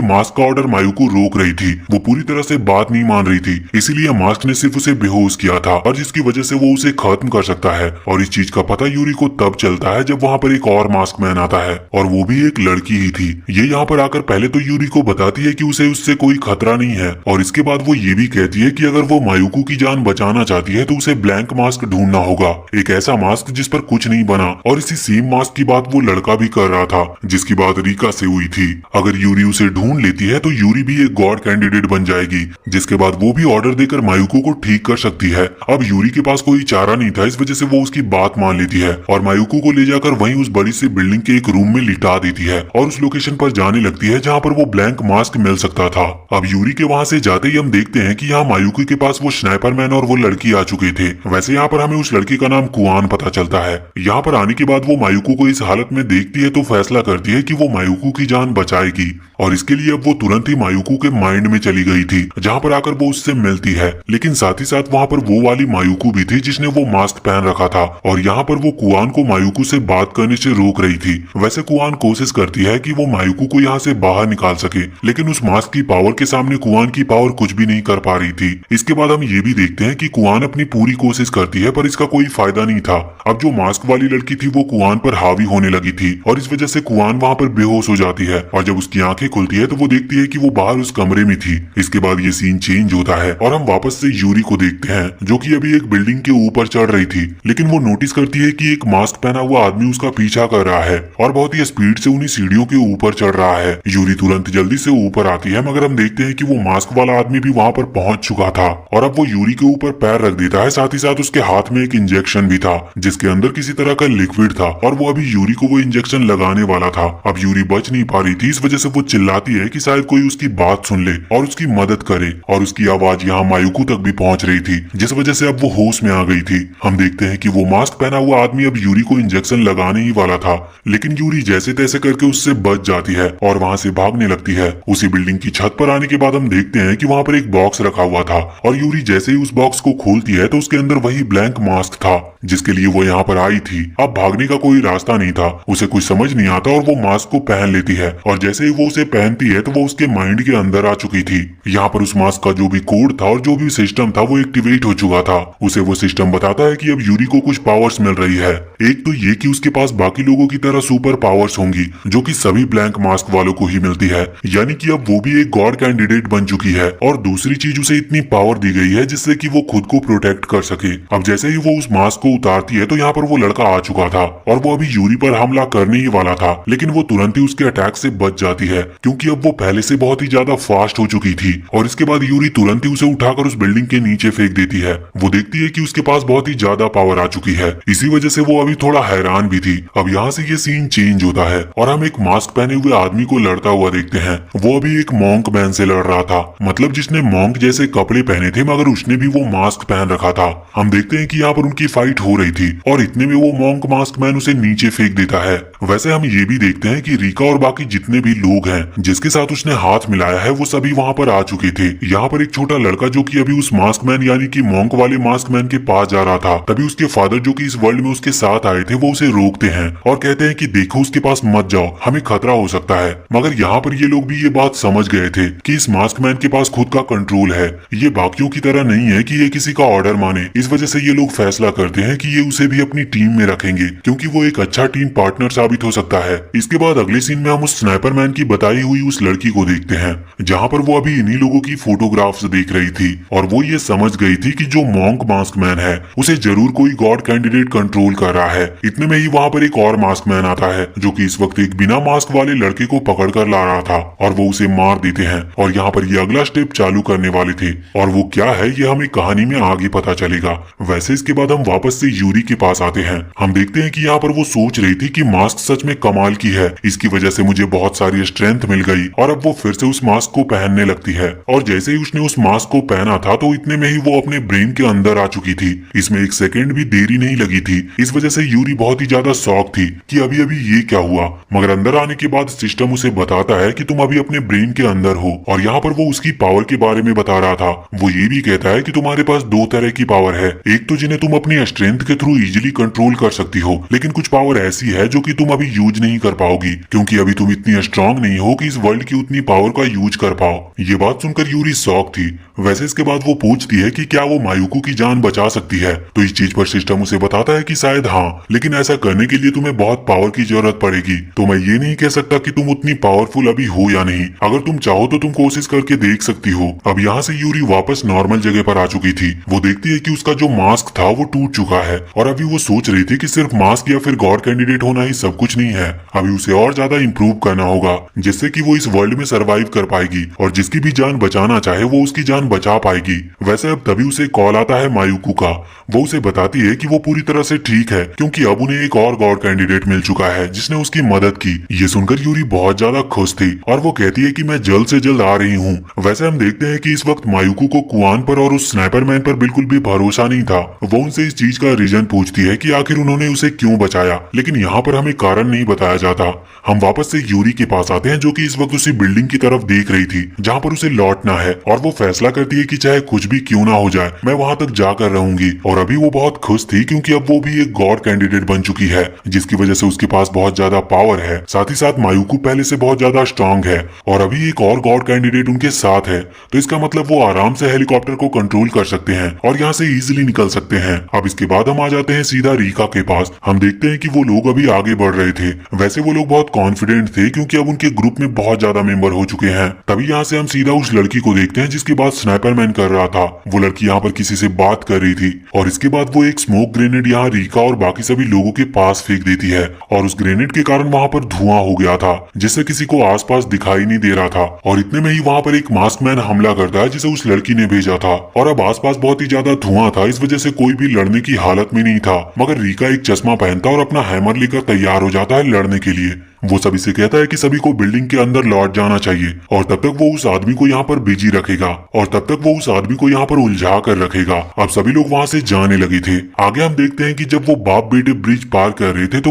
मास्क का ऑर्डर मायूको रोक रही थी। वो पूरी तरह से बात नहीं मान रही थी, इसीलिए मास्क ने सिर्फ उसे बेहोश किया था, और जिसकी वजह से वो उसे खत्म कर सकता है। और इस चीज का पता यूरी को तब चलता है जब वहाँ पर एक और मास्क मैन आता है, और वो भी एक लड़की ही थी। ये यहाँ पर आकर पहले तो यूरी को बताती है कि उसे उससे कोई खतरा नहीं है, और इसके बाद वो ये भी कहती है कि अगर वो मायूको की जान बचाना चाहती है तो उसे ब्लैंक मास्क ढूंढना होगा, एक ऐसा मास्क जिस पर कुछ नहीं बना। और इसी सेम मास्क की बात वो लड़का भी कर रहा था, जिसकी बात रीका से हुई थी। अगर यूरी उसे ढूंढ लेती है तो यूरी भी एक गॉड कैंडिडेट बन जाएगी, जिसके बाद वो भी ऑर्डर देकर मायूको को ठीक कर सकती है। अब यूरी के पास कोई चारा नहीं था, इस वजह से वो उसकी बात मान लेती है और मायूको को ले जाकर वहीं उस बड़ी सी बिल्डिंग के एक रूम में लिटा देती है, और उस लोकेशन पर जाने लगती है जहाँ पर वो ब्लैंक मास्क मिल सकता था। अब यूरी के वहाँ से जाते ही हम देखते हैं कि यहाँ मायूको के पास वो स्नाइपर स्नाइपरमैन और वो लड़की आ चुके थे। वैसे यहाँ पर हमें उस लड़की का नाम कुआन पता चलता है। यहाँ पर आने के बाद वो मायुको को इस हालत में देखती है तो फैसला करती है कि वो मायुको की जान बचाएगी, और इसके लिए अब वो तुरंत ही मायुको के माइंड में चली गई थी, जहाँ पर आकर वो उससे मिलती है। लेकिन साथ ही साथ वहाँ पर वो वाली मायुको भी थी जिसने वो मास्क पहन रखा था, और यहाँ पर वो कुआन को मायुको से बात करने से रोक रही थी। वैसे कुआन कोशिश करती है कि वो मायुको को यहाँ से बाहर निकाल सके, लेकिन उस मास्क की पावर के सामने कुआन की पावर कुछ भी नहीं कर पा रही थी। इसके बाद हम ये भी देखते हैं कि कुआन अपनी पूरी कोशिश करती है पर इसका कोई फायदा नहीं था। अब जो मास्क वाली लड़की थी वो कुआन पर हावी होने लगी थी, और इस वजह से कुआन वहाँ पर बेहोश हो जाती है, और जब उसकी आंखें खुलती है तो वो देखती है कि वो बाहर उस कमरे में थी। इसके बाद ये सीन चेंज होता है और हम वापस से यूरी को देखते हैं, जो कि अभी एक बिल्डिंग के ऊपर चढ़ रही थी। लेकिन वो नोटिस करती है कि एक मास्क पहना हुआ आदमी उसका पीछा कर रहा है और बहुत ही स्पीड से उन्हीं सीढ़ियों के ऊपर चढ़ रहा है। यूरी तुरंत जल्दी से ऊपर आती है, मगर हम देखते हैं कि वो मास्क वाला आदमी भी वहाँ पर पहुंच चुका था, और अब वो यूरी के ऊपर पैर रख देता है। साथ ही साथ उसके हाथ में एक इंजेक्शन भी था जिसके अंदर किसी तरह का लिक्विड था, और वो अभी यूरी को वो इंजेक्शन लगाने वाला था। अब यूरी बच नहीं पा रही थी, इस वजह से वो चिल्लाती है कि शायद कोई उसकी बात सुन ले और उसकी मदद करे, और उसकी आवाज यहाँ मायुको तक भी पहुंच रही थी, जिस वजह से अब वो होश में आ गई थी। हम देखते हैं कि वो मास्क पहना हुआ आदमी अब यूरी को इंजेक्शन लगाने ही वाला था, लेकिन यूरी जैसे तैसे करके उससे बच जाती है और वहां से भागने लगती है। उसी बिल्डिंग की छत पर आने के बाद हम देखते हैं कि वहां पर एक बॉक्स रखा हुआ था, और यूरी जैसे ही उस बॉक्स को खोलती है तो उसके अंदर वही ब्लैंक मास्क था जिसके लिए वो यहाँ पर आई थी। अब भागने का कोई रास्ता नहीं था, उसे कुछ समझ नहीं आता और वो मास्क को पहन लेती है, और जैसे ही वो उसे पहनती है तो वो उसके माइंड के अंदर आ चुकी थी। यहाँ पर उस मास्क का जो भी कोड था और जो भी सिस्टम था वो एक्टिवेट हो चुका था। उसे वो सिस्टम बताता है कि अब यूरी को कुछ पावर्स मिल रही है। एक तो ये कि उसके पास बाकी लोगों की तरह सुपर पावर्स होंगी जो कि सभी ब्लैंक मास्क वालों को ही मिलती है, यानी कि अब वो भी एक गॉड कैंडिडेट बन चुकी है। और दूसरी चीज, उसे इतनी पावर दी गई है जिससे कि वो खुद को प्रोटेक्ट कर सके। अब जैसे ही वो उस मास्क को उतारती है तो यहाँ पर वो लड़का आ चुका था और वो अभी यूरी पर हमला करने ही वाला था, लेकिन वो तुरंत ही उसके अटैक से बच जाती है क्योंकि अब वो पहले से बहुत ही ज्यादा फास्ट हो चुकी थी। और इसके बाद यूरी तुरंत ही उसे उठाकर उस बिल्डिंग के नीचे फेंक देती है। वो देखती है कि उसके पास बहुत ही ज्यादा पावर आ चुकी है, इसी वजह से वो अभी थोड़ा हैरान भी थी। अब यहाँ से ये सीन चेंज होता है और हम एक मास्क पहने हुए आदमी को लड़ता हुआ देखते हैं। वो अभी एक मॉन्क मैन से लड़ रहा था, मतलब जिसने मॉन्क जैसे कपड़े पहने थे मगर उसने भी वो मास्क पहन रखा था। हम देखते हैं कि यहाँ पर उनकी फाइट हो रही थी और इतने में वो मॉन्क मास्क मैन उसे नीचे फेंक देता है। वैसे हम ये भी देखते हैं कि रीका और बाकी जितने भी लोग हैं जिसके साथ उसने हाथ मिलाया है वो सभी वहाँ पर आ चुके थे। यहाँ पर एक छोटा लड़का जो कि अभी उस मास्क मैन यानी कि मॉन्क वाले मास्क मैन के पास जा रहा था, तभी उसके फादर जो कि इस वर्ल्ड में उसके साथ आए थे वो उसे रोकते हैं और कहते हैं कि देखो उसके पास मत जाओ, हमें खतरा हो सकता है। मगर यहाँ पर ये लोग भी ये बात समझ गए थे कि इस मास्क मैन के पास खुद का कंट्रोल है, ये बाकियों की तरह नहीं है कि ये किसी का ऑर्डर माने। इस वजह से ये लोग फैसला करते हैं कि ये उसे भी अपनी टीम में रखेंगे क्योंकि वो एक अच्छा टीम पार्टनर साबित हो सकता है। इसके बाद अगले सीन में हम उस स्नाइपर मैन की बताई हुई उस लड़की को देखते हैं जहाँ पर वो अभी इन्हीं लोगों की फोटोग्राफ्स देख रही थी और वो ये समझ गई थी कि जो मॉन्क मास्क मैन है उसे जरूर कोई गॉड कैंडिडेट कंट्रोल कर रहा है। इतने में ही वहाँ पर एक और मास्क मैन आता है जो कि इस वक्त एक बिना मास्क वाले लड़के को पकड़ कर ला रहा था और वो उसे मार देते हैं। और यहाँ पर ये अगला स्टेप चालू करने वाले थे और वो क्या है ये हमें कहानी में आगे पता चलेगा। वैसे इसके बाद हम वापस से यूरी के पास आते हैं। हम देखते हैं कि यहाँ पर वो सोच रही थी कि मास्क सच में कमाल की है, इसकी वजह से मुझे बहुत सारी स्ट्रेंथ मिल गई, और अब वो फिर से उस मास्क को पहनने लगती है। और जैसे ही उसने उस मास्क को पहना था तो इतने में ही वो अपने ब्रेन के अंदर आ चुकी थी। इसमें एक सेकेंड भी देरी नहीं लगी थी। इस वजह से यूरी बहुत ही ज्यादा शॉक थी कि अभी अभी ये क्या हुआ। मगर अंदर आने के बाद सिस्टम उसे बताता है कि तुम अभी अपने ब्रेन के अंदर हो, और यहाँ पर वो उसकी पावर के बारे में बता रहा था। वो ये भी कहता है कि तुम्हारे पास दो तरह की पावर है, एक तो जिन्हें तुम अपनी स्ट्रेंथ के थ्रू इजीली कंट्रोल कर सकती हो, लेकिन कुछ पावर ऐसी है जो कि तुम अभी यूज नहीं कर पाओगी क्योंकि अभी तुम इतनी स्ट्रांग नहीं हो कि इस वर्ल्ड की उतनी पावर का यूज कर पाओ। ये बात सुनकर यूरी शॉक थी। वैसे इसके बाद वो पूछती है कि क्या वो मायुको की जान बचा सकती है, तो इस चीज पर सिस्टम उसे बताता है कि शायद हाँ, लेकिन ऐसा करने के लिए तुम्हें बहुत पावर की जरूरत पड़ेगी। तो मैं ये नहीं कह सकता कि तुम उतनी पावरफुल अभी हो या नहीं, अगर तुम चाहो तो तुम कोशिश करके देख सकती हो। अब यहाँ से यूरी वापस नॉर्मल जगह पर आ चुकी थी। वो देखती है कि उसका जो मास्क था वो टूट चुका है और अभी वो सोच रही थी कि सिर्फ मास्क या फिर गॉड कैंडिडेट होना ही सब कुछ नहीं है, अभी उसे और ज्यादा इंप्रूव करना होगा जिससे कि वो इस वर्ल्ड में सरवाइव कर पाएगी और जिसकी भी जान बचाना चाहे वो उसकी जान बचा पाएगी। वैसे अब तभी उसे कॉल आता है मायुको का। वो उसे बताती है कि वो पूरी तरह से ठीक है क्योंकि अब उन्हें एक और गॉड कैंडिडेट मिल चुका है जिसने उसकी मदद की। ये सुनकर यूरी बहुत ज्यादा खुश थी और वो कहती है कि मैं जल्द से जल्द आ रही हूँ। वैसे हम देखते हैं कि इस वक्त मायुको को कुआन पर और उस स्नाइपर मैन पर बिल्कुल भी भरोसा नहीं था। वो उनसे इस चीज का रीजन पूछती है कि आखिर उन्होंने उसे क्यों बचाया, लेकिन यहाँ पर हमें कारण नहीं बताया जाता। हम वापस से यूरी के पास आते हैं जो कि इस वक्त उसी बिल्डिंग की तरफ देख रही थी जहाँ पर उसे लौटना है, और वो फैसला करती है कि चाहे कुछ भी क्यों ना हो जाए मैं वहां तक जाकर रहूंगी। और अभी वो बहुत खुश थी क्योंकि अब वो भी एक गॉड कैंडिडेट बन चुकी है, जिसकी वजह से उसके पास बहुत ज्यादा पावर है। साथ ही साथ मायूकू पहले से बहुत ज्यादा स्ट्रांग है और अभी एक और गॉड कैंडिडेट उनके साथ है, तो इसका मतलब वो आराम से हेलीकॉप्टर को कंट्रोल कर सकते हैं और यहाँ से इजिली निकल सकते हैं। अब इसके बाद हम आ जाते हैं सीधा रीका के पास। हम देखते हैं कि वो लोग अभी आगे बढ़ रहे थे। वैसे वो लोग बहुत कॉन्फिडेंट थे क्योंकि अब उनके ग्रुप में बहुत ज्यादा मेंबर हो चुके हैं। तभी यहाँ से हम सीधा उस लड़की को देखते हैं जिसकी बात स्नाइपर मैन कर रहा था। वो लड़की यहाँ पर किसी से बात कर रही थी और इसके बाद वो एक स्मोक ग्रेनेड यहाँ रीका और बाकी सभी लोगों के पास फेंक देती है और उस ग्रेनेड के कारण वहाँ पर धुआं हो गया था जिससे किसी को आसपास दिखाई नहीं दे रहा था। और इतने में ही वहाँ पर एक मास्क मैन हमला करता है जिसे उस लड़की ने भेजा था और अब आसपास बहुत ही ज्यादा धुआं था, इस वजह से कोई भी लड़ने की हालत में नहीं था। मगर रीका एक चश्मा पहनता और अपना हैमर लेकर तैयार हो जाता है लड़ने के लिए। वो सभी से कहता है कि सभी को बिल्डिंग के अंदर लौट जाना चाहिए और तब तक वो उस आदमी को यहाँ पर बिजी रखेगा और तब तक वो उस आदमी को यहाँ पर उलझा कर रखेगा। अब सभी लोग वहाँ से जाने लगे थे। आगे हम देखते हैं कि जब वो बाप बेटे ब्रिज पार कर रहे थे तो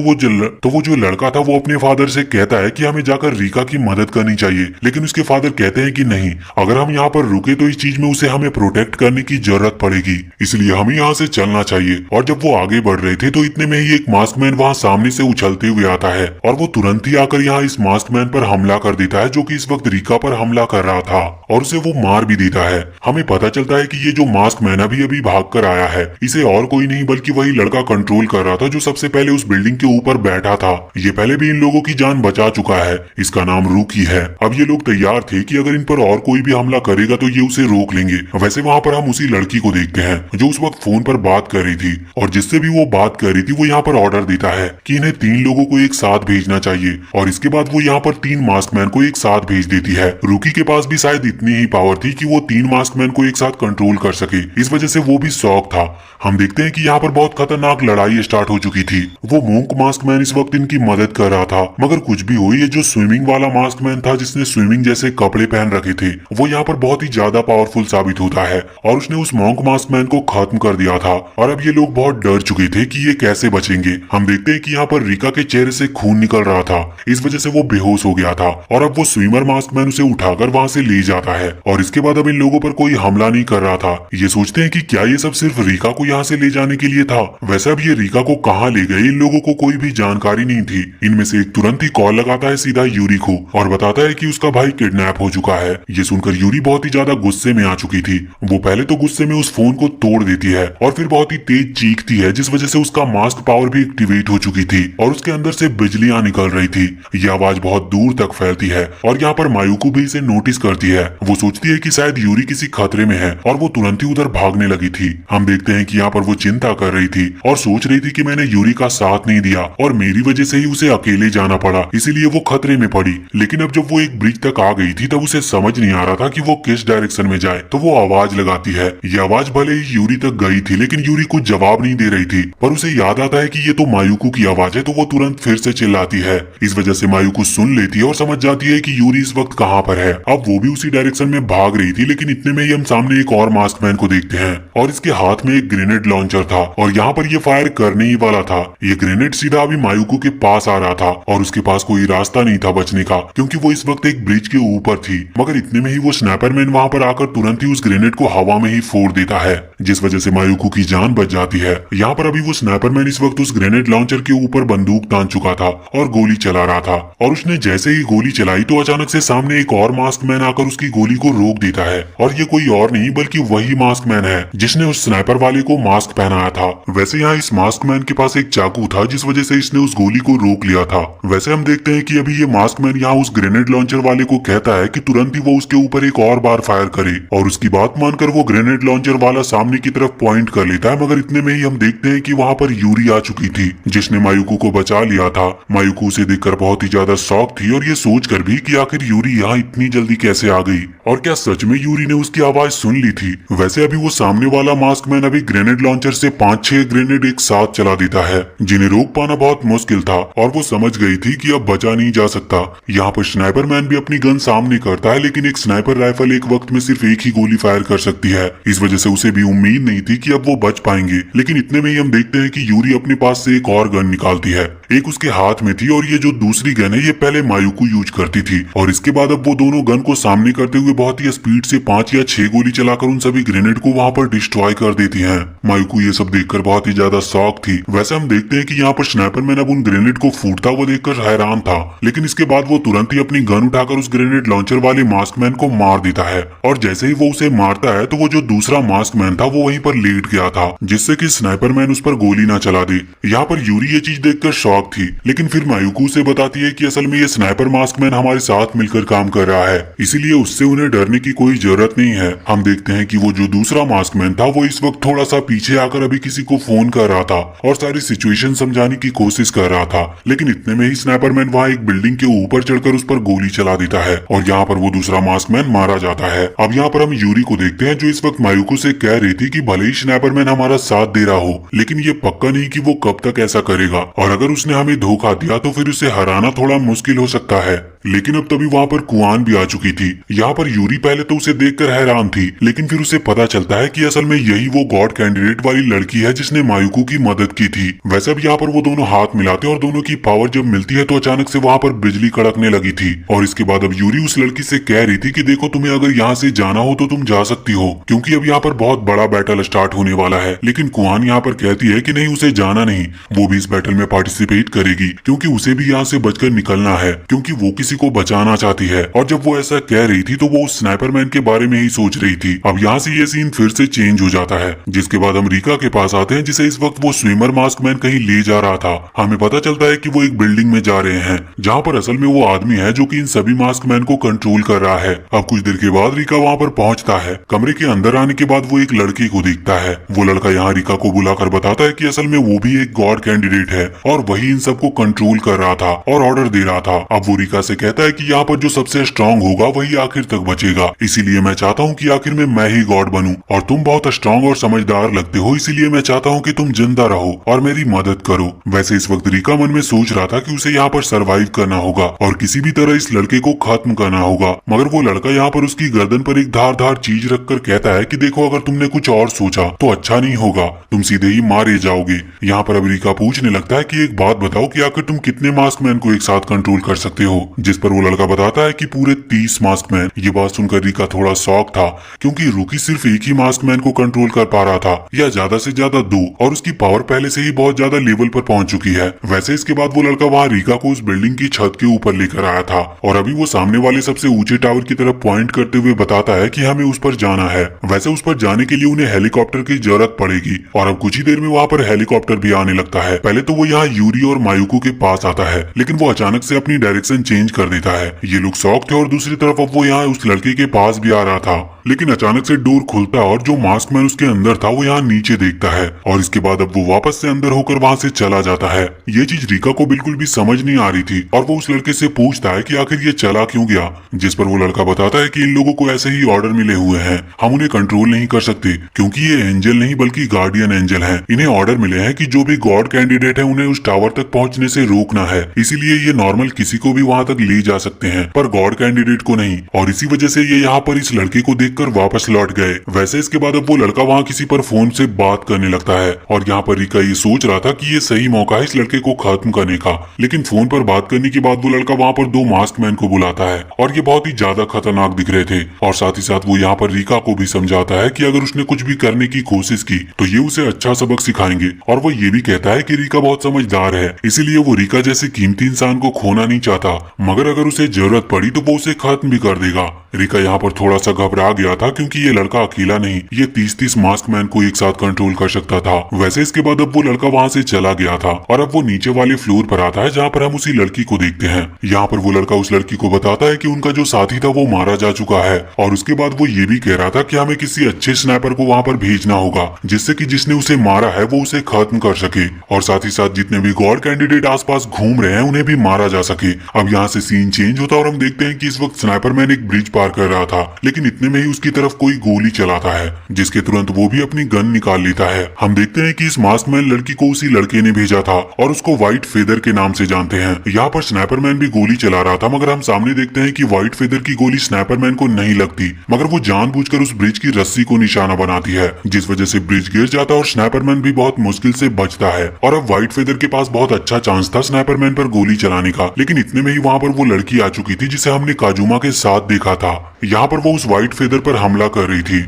वो जो लड़का था वो अपने फादर से कहता है कि हमें जाकर रीका की मदद करनी चाहिए, लेकिन उसके फादर कहते हैं कि नहीं, अगर हम यहाँ पर रुके तो इस चीज में उसे हमें प्रोटेक्ट करने की जरूरत पड़ेगी, इसलिए हमें यहाँ से चलना चाहिए। और जब वो आगे बढ़ रहे थे तो इतने में ही एक मास्क मैन वहाँ सामने से उछलते हुए आता है और वो तुरंत ही आकर यहाँ इस मास्क मैन पर हमला कर देता है जो कि इस वक्त रीका पर हमला कर रहा था और उसे वो मार भी देता है। हमें पता चलता है कि ये जो मास्क मैन अभी अभी भाग कर आया है इसे और कोई नहीं बल्कि वही लड़का कंट्रोल कर रहा था जो सबसे पहले उस बिल्डिंग के ऊपर बैठा था। ये पहले भी इन लोगों की जान बचा चुका है। इसका नाम रूकी है। अब ये लोग तैयार थे कि अगर इन पर और कोई भी हमला करेगा तो ये उसे रोक लेंगे। वैसे वहाँ पर हम उसी लड़की को देखते हैं जो उस वक्त फोन पर बात कर रही थी और जिससे भी वो बात कर रही थी वो यहाँ पर ऑर्डर देता है कि इन्हें 3 लोगों को एक साथ भेजना चाहिए और इसके बाद वो यहाँ पर 3 मास्क मैन को एक साथ भेज देती है। रूकी के पास भी शायद इतनी ही पावर थी कि वो 3 मास्क मैन को एक साथ कंट्रोल कर सके, इस वजह से वो भी शॉक था। हम देखते हैं कि यहाँ पर बहुत खतरनाक लड़ाई स्टार्ट हो चुकी थी। वो मोंक मास्क मैन इस वक्त इनकी मदद कर रहा था, मगर कुछ भी हो ये जो स्विमिंग वाला मास्क मैन था जिसने स्विमिंग जैसे कपड़े पहन रखे थे वो यहाँ पर बहुत ही ज्यादा पावरफुल साबित होता है और उसने उस मोंक मास्क मैन को खत्म कर दिया था। और अब ये लोग बहुत डर चुके थे कि ये कैसे बचेंगे। हम देखते हैं कि यहाँ पर रीका के चेहरे से खून निकल रहा था, इस वजह से वो बेहोश हो गया था और अब वो स्विमर मास्क मैन उसे उठाकर वहां से ले जाता है और इसके बाद अब इन लोगों पर कोई हमला नहीं कर रहा था। ये सोचते हैं कि क्या ये सब सिर्फ रीका को यहाँ से ले जाने के लिए था। वैसे अब ये रीका को कहाँ ले गए इन लोगों को कोई भी जानकारी नहीं थी। इनमें से एक तुरंत ही कॉल लगाता है सीधा यूरी को और बताता है कि उसका भाई किडनैप हो चुका है। ये सुनकर यूरी बहुत ही ज्यादा गुस्से में आ चुकी थी। वो पहले तो गुस्से में उस फोन को तोड़ देती है और फिर बहुत ही तेज चीखती है जिस वजह से उसका मास्क पावर भी एक्टिवेट हो चुकी थी और उसके अंदर से बिजलियां निकल रही थी। ये आवाज बहुत दूर तक फैलती है और यहाँ पर मायूको भी इसे नोटिस करती है। वो सोचती है कि शायद यूरी किसी खतरे में है और वो तुरंत ही उधर भागने लगी थी। हम देखते हैं कि यहाँ पर वो चिंता कर रही थी और सोच रही थी कि मैंने यूरी का साथ नहीं दिया और मेरी वजह से ही उसे अकेले जाना पड़ा, इसीलिए वो खतरे में पड़ी। लेकिन अब जब वो एक ब्रिज तक आ गई थी तब उसे समझ नहीं आ रहा था कि वो किस डायरेक्शन में जाए, तो वो आवाज लगाती है। ये आवाज भले ही यूरी तक गई थी लेकिन यूरी कुछ जवाब नहीं दे रही थी, पर उसे याद आता है कि ये तो मायूको की आवाज है, तो वो तुरंत फिर से चिल्लाती है। इस वजह से मायूको सुन लेती है और समझ जाती है कि यूरी इस वक्त कहाँ पर है। अब वो भी उसी डायरेक्शन में भाग रही थी, लेकिन इतने में ही हम सामने एक और मास्क मैन को देखते हैं और इसके हाथ में एक ग्रेनेड लॉन्चर था और यहाँ पर ये फायर करने ही वाला था। ये ग्रेनेड सीधा अभी मायूको के पास आ रहा था और उसके पास कोई रास्ता नहीं था बचने का क्योंकि वो इस वक्त एक ब्रिज के ऊपर थी। मगर इतने में ही वो स्नैपर मैन वहाँ पर आकर तुरंत ही उस ग्रेनेड को हवा में ही फोड़ देता है, जिस वजह से मायूको की जान बच जाती है। यहाँ पर अभी वो स्नैपर मैन इस वक्त उस ग्रेनेड लॉन्चर के ऊपर बंदूक तान चुका था और गोली चला रहा था और उसने जैसे ही गोली चलाई तो अचानक से सामने एक और मास्क मैन आकर उसकी गोली को रोक देता है और ये कोई और नहीं बल्कि वही मास्क मैन है जिसने उस स्नाइपर वाले को मास्क पहनाया था। वैसे यहाँ इस मास्क मैन के पास एक चाकू था जिस वजह से इसने उस गोली को रोक लिया था। वैसे हम देखते हैं कि अभी ये मास्क मैन यहाँ उस ग्रेनेड लॉन्चर वाले को कहता है कि तुरंत ही वो उसके ऊपर एक और बार फायर करे और उसकी बात मानकर वो ग्रेनेड लॉन्चर वाला सामने की तरफ पॉइंट कर लेता है। मगर इतने में ही हम देखते हैं कि वहाँ पर यूरी आ चुकी थी जिसने मायूको को बचा लिया था। मायूको उसे देखकर बहुत ही ज्यादा शॉक थी और ये सोचकर भी कि आखिर यूरी यहाँ इतनी जल्दी कैसे आ गई और क्या सच में यूरी ने उसकी आवाज सुन ली थी। वैसे अभी वो सामने वाला मास्कमैन अभी ग्रेनेड लॉन्चर से 5-6 ग्रेनेड एक साथ चला देता है जिन्हें रोक पाना बहुत मुश्किल था और वो समझ गई थी कि अब बचा नहीं जा सकता। यहाँ पर स्नाइपर मैन भी अपनी गन सामने करता है, लेकिन एक स्नाइपर राइफल एक वक्त में सिर्फ एक ही गोली फायर कर सकती है। इस वजह से उसे भी उम्मीद नहीं थी कि अब वो बच पाएंगे। लेकिन इतने में ही हम देखते हैं कि यूरी अपने पास से एक और गन निकालती है। एक उसके हाथ में थी और ये जो दूसरी गन है ये पहले मायुकू यूज करती थी और इसके बाद अब वो दोनों गन को सामने करते हुए बहुत ही स्पीड से 5 या 6 गोली चलाकर उन सभी ग्रेनेड को वहां पर डिस्ट्रॉय कर देती हैं। मायुकू ये सब देखकर बहुत ही ज्यादा शॉक थी। वैसे हम देखते हैं कि यहाँ पर स्नाइपर मैन अब उन ग्रेनेड को फूटता हुआ देखकर हैरान था, लेकिन इसके बाद वो तुरंत ही अपनी गन उठाकर उस ग्रेनेड लॉन्चर वाले मास्कमैन को मार देता है और जैसे ही वो उसे मारता है तो वो जो दूसरा मास्कमैन था वो वहीं पर लेट गया था जिससे कि स्नाइपर मैन उस पर गोली ना चला दे। यहाँ पर यूरी ये चीज देखकर शॉक थी, लेकिन फिर मायुकू उसे बताती है कि असल में ये स्नाइपर मास्कमैन हमारे साथ मिलकर काम कर रहा है, इसीलिए उससे उन्हें डरने की कोई जरूरत नहीं है। हम देखते हैं कि वो जो दूसरा मास्कमैन था वो इस वक्त थोड़ा सा पीछे आकर अभी किसी को फोन कर रहा था और सारी सिचुएशन समझाने की कोशिश कर रहा था, लेकिन इतने में ही स्नाइपर मैन वहाँ एक बिल्डिंग के ऊपर चढ़कर उस पर गोली चला देता है और यहाँ पर वो दूसरा मास्कमैन मारा जाता है। अब यहाँ पर हम यूरी को देखते हैं जो इस वक्त मायुकू से कह रही थी कि भले ही स्नाइपर मैन हमारा साथ दे रहा हो, लेकिन ये पक्का नहीं कि वो कब तक ऐसा करेगा और अगर उसने हमें धोखा दिया तो फिर उसे हराना थोड़ा मुश्किल हो सकता है। लेकिन अब तभी वहाँ पर कुआन भी आ चुकी थी। यहाँ पर यूरी पहले तो उसे देखकर हैरान थी, लेकिन फिर उसे पता चलता है कि असल में यही वो गॉड कैंडिडेट वाली लड़की है जिसने मायुकू की मदद की थी। वैसे अब यहाँ पर वो दोनों हाथ मिलाते और दोनों की पावर जब मिलती है तो अचानक से वहाँ पर बिजली कड़कने लगी थी और इसके बाद अब यूरी उस लड़की से कह रही थी कि देखो तुम्हें अगर यहाँ से जाना हो तो तुम जा सकती हो, क्योंकि अब यहाँ पर बहुत बड़ा बैटल स्टार्ट होने वाला है। लेकिन कुआन यहाँ पर कहती है कि नहीं, उसे जाना नहीं, वो भी इस बैटल में पार्टिसिपेट करेगी क्योंकि उसे भी यहाँ से बचकर निकलना है, क्योंकि वो किसी को बचाना चाहती है। और जब वो ऐसा कह रही थी तो वो उस स्नाइपर मैन के बारे में ही सोच रही थी। अब यहाँ से ये सीन फिर से चेंज हो जाता है, जिसके बाद हम रीका के पास आते हैं जिसे इस वक्त वो स्विमर मास्क मैन कहीं ले जा रहा था। हमें पता चलता है कि वो एक बिल्डिंग में जा रहे हैं जहाँ पर असल में वो आदमी है जो कि इन सभी मास्क मैन को कंट्रोल कर रहा है। अब कुछ देर के बाद रीका वहाँ पर पहुंचता है। कमरे के अंदर आने के बाद वो एक लड़के को देखता है। वो लड़का यहाँ रीका को बुलाकर बताता है कि असल में वो भी एक गॉड कैंडिडेट है और वही इन सबको कंट्रोल कर रहा था और ऑर्डर दे रहा था। अब वो रीका से कहता है कि यहाँ पर जो सबसे स्ट्रांग होगा वही आखिर तक बचेगा, इसीलिए मैं चाहता हूँ कि आखिर में मैं ही गॉड बनूं और तुम बहुत स्ट्रांग और समझदार लगते हो, इसीलिए मैं चाहता हूँ कि तुम जिंदा रहो और मेरी मदद करो। वैसे इस वक्त रीका मन में सोच रहा था कि उसे यहाँ पर सरवाइव करना होगा और किसी भी तरह इस लड़के को खत्म करना होगा, मगर वो लड़का यहाँ पर उसकी गर्दन पर एक धारदार चीज रखकर कहता है कि देखो अगर तुमने कुछ और सोचा तो अच्छा नहीं होगा, तुम सीधे ही मारे जाओगे। यहाँ पर अब रीका पूछने लगता है कि एक बात बताओ कि आखिर तुम कितने मास्कमैन को एक साथ कंट्रोल कर सकते हो, जिस पर वो लड़का बताता है कि पूरे 30 मास्कमैन। ये बात सुनकर रीका थोड़ा शॉक था, क्योंकि रूकी सिर्फ एक ही मास्कमैन को कंट्रोल कर पा रहा था या ज्यादा से ज्यादा 2, और उसकी पावर पहले से ही बहुत ज्यादा लेवल पर पहुंच चुकी है। वैसे इसके बाद वो लड़का वहाँ रीका को उस बिल्डिंग की छत के ऊपर लेकर आया था और अभी वो सामने वाले सबसे ऊंचे टावर की तरफ पॉइंट करते हुए बताता है कि हमें उस पर जाना है। वैसे उस पर जाने के लिए उन्हें हेलीकॉप्टर की जरूरत पड़ेगी और अब कुछ ही देर में वहाँ पर हेलीकॉप्टर भी आने लगता है। पहले तो वो यहाँ यूरी और मायुकू के पास आता है, लेकिन वो अचानक से अपनी डायरेक्शन चेंज कर देता है। ये लोग शॉक थे और दूसरी तरफ अब वो यहाँ उस लड़के के पास भी आ रहा था, लेकिन अचानक से डोर खुलता है और जो मास्कमैन उसके अंदर था वो यहाँ नीचे देखता है और इसके बाद अब वो वापस से अंदर होकर वहाँ से चला जाता है। ये चीज रीका को बिल्कुल भी समझ नहीं आ रही थी और वो उस लड़के से पूछता है कि आखिर ये चला क्यों गया, जिस पर वो लड़का बताता है कि इन लोगों को ऐसे ही ऑर्डर मिले हुए हैं, हम उन्हें कंट्रोल नहीं कर सकते क्योंकि ये एंजल नहीं बल्कि गार्डियन एंजल हैं। इन्हें ऑर्डर मिले हैं कि जो भी गॉड कैंडिडेट है उन्हें उस टावर तक पहुंचने से रोकना है, इसीलिए ये नॉर्मल किसी को भी वहां तक ले जा सकते हैं पर गॉड कैंडिडेट को नहीं, और इसी वजह से ये यहाँ पर इस लड़के को देखकर वापस लौट गए। वैसे इसके बाद अब वो लड़का वहाँ किसी पर फोन से बात करने लगता है और यहाँ पर रीका ये सोच रहा था कि ये सही मौका है इस लड़के को खत्म करने का, लेकिन फोन पर बात करने के बाद वो लड़का वहाँ पर 2 मास्कमैन को बुलाता है और ये बहुत ही ज्यादा खतरनाक दिख रहे थे और साथ ही साथ वो यहाँ पर रीका को भी समझाता है कि अगर उसने कुछ भी करने की कोशिश की तो ये उसे अच्छा सबक सिखाएंगे, और वो ये भी कहता है कि रीका बहुत समझदार है, इसीलिए वो रीका जैसे कीमती इंसान को खोना नहीं चाहता, मगर अगर उसे जरूरत पड़ी तो वो उसे खत्म भी कर देगा। रीका यहाँ पर थोड़ा सा घबरा गया गया था क्योंकि ये लड़का अकेला नहीं, ये 30-30 मास्क मैन को एक साथ कंट्रोल कर सकता था। वैसे इसके बाद अब वो लड़का वहाँ से चला गया था और अब वो नीचे वाले फ्लोर पर आता है जहाँ पर हम उसी लड़की को देखते हैं। यहाँ पर वो लड़का उस लड़की को बताता है कि उनका जो साथी था वो मारा जा चुका है और उसके बाद वो ये भी कह रहा था कि हमें किसी अच्छे स्नाइपर को वहाँ पर भेजना होगा जिससे कि जिसने उसे मारा है वो उसे खत्म कर सके और साथ ही साथ जितने भी गॉड कैंडिडेट आसपास घूम रहे हैं उन्हें भी मारा जा सके। अब यहाँ से सीन चेंज होता है और हम देखते हैं कि इस वक्त स्नाइपर मैन एक ब्रिज पार कर रहा था, लेकिन इतने में ही उसकी तरफ कोई गोली चलाता है जिसके तुरंत वो भी अपनी गन निकाल लेता है। हम देखते हैं कि इस मास्क मैन लड़की को उसी लड़के ने भेजा था और उसको व्हाइट फेदर के नाम से जानते हैं। यहाँ पर स्नाइपर मैन भी गोली चला रहा था मगर हम सामने देखते हैं कि व्हाइट फेदर की गोली स्नाइपर मैन को नहीं लगती, मगर वो जानबूझकर उस ब्रिज की रस्सी को निशाना बनाती है जिस वजह से ब्रिज गिर जाता है और स्नाइपर मैन भी बहुत मुश्किल से बचता है। और अब व्हाइट फेदर के पास बहुत अच्छा चांस था स्नाइपर मैन पर गोली चलाने का, लेकिन इतने में ही वहाँ पर वो लड़की आ चुकी थी जिसे हमने काजुमा के साथ देखा था। यहाँ पर वो उस व्हाइट फेदर पर हमला कर रही थी।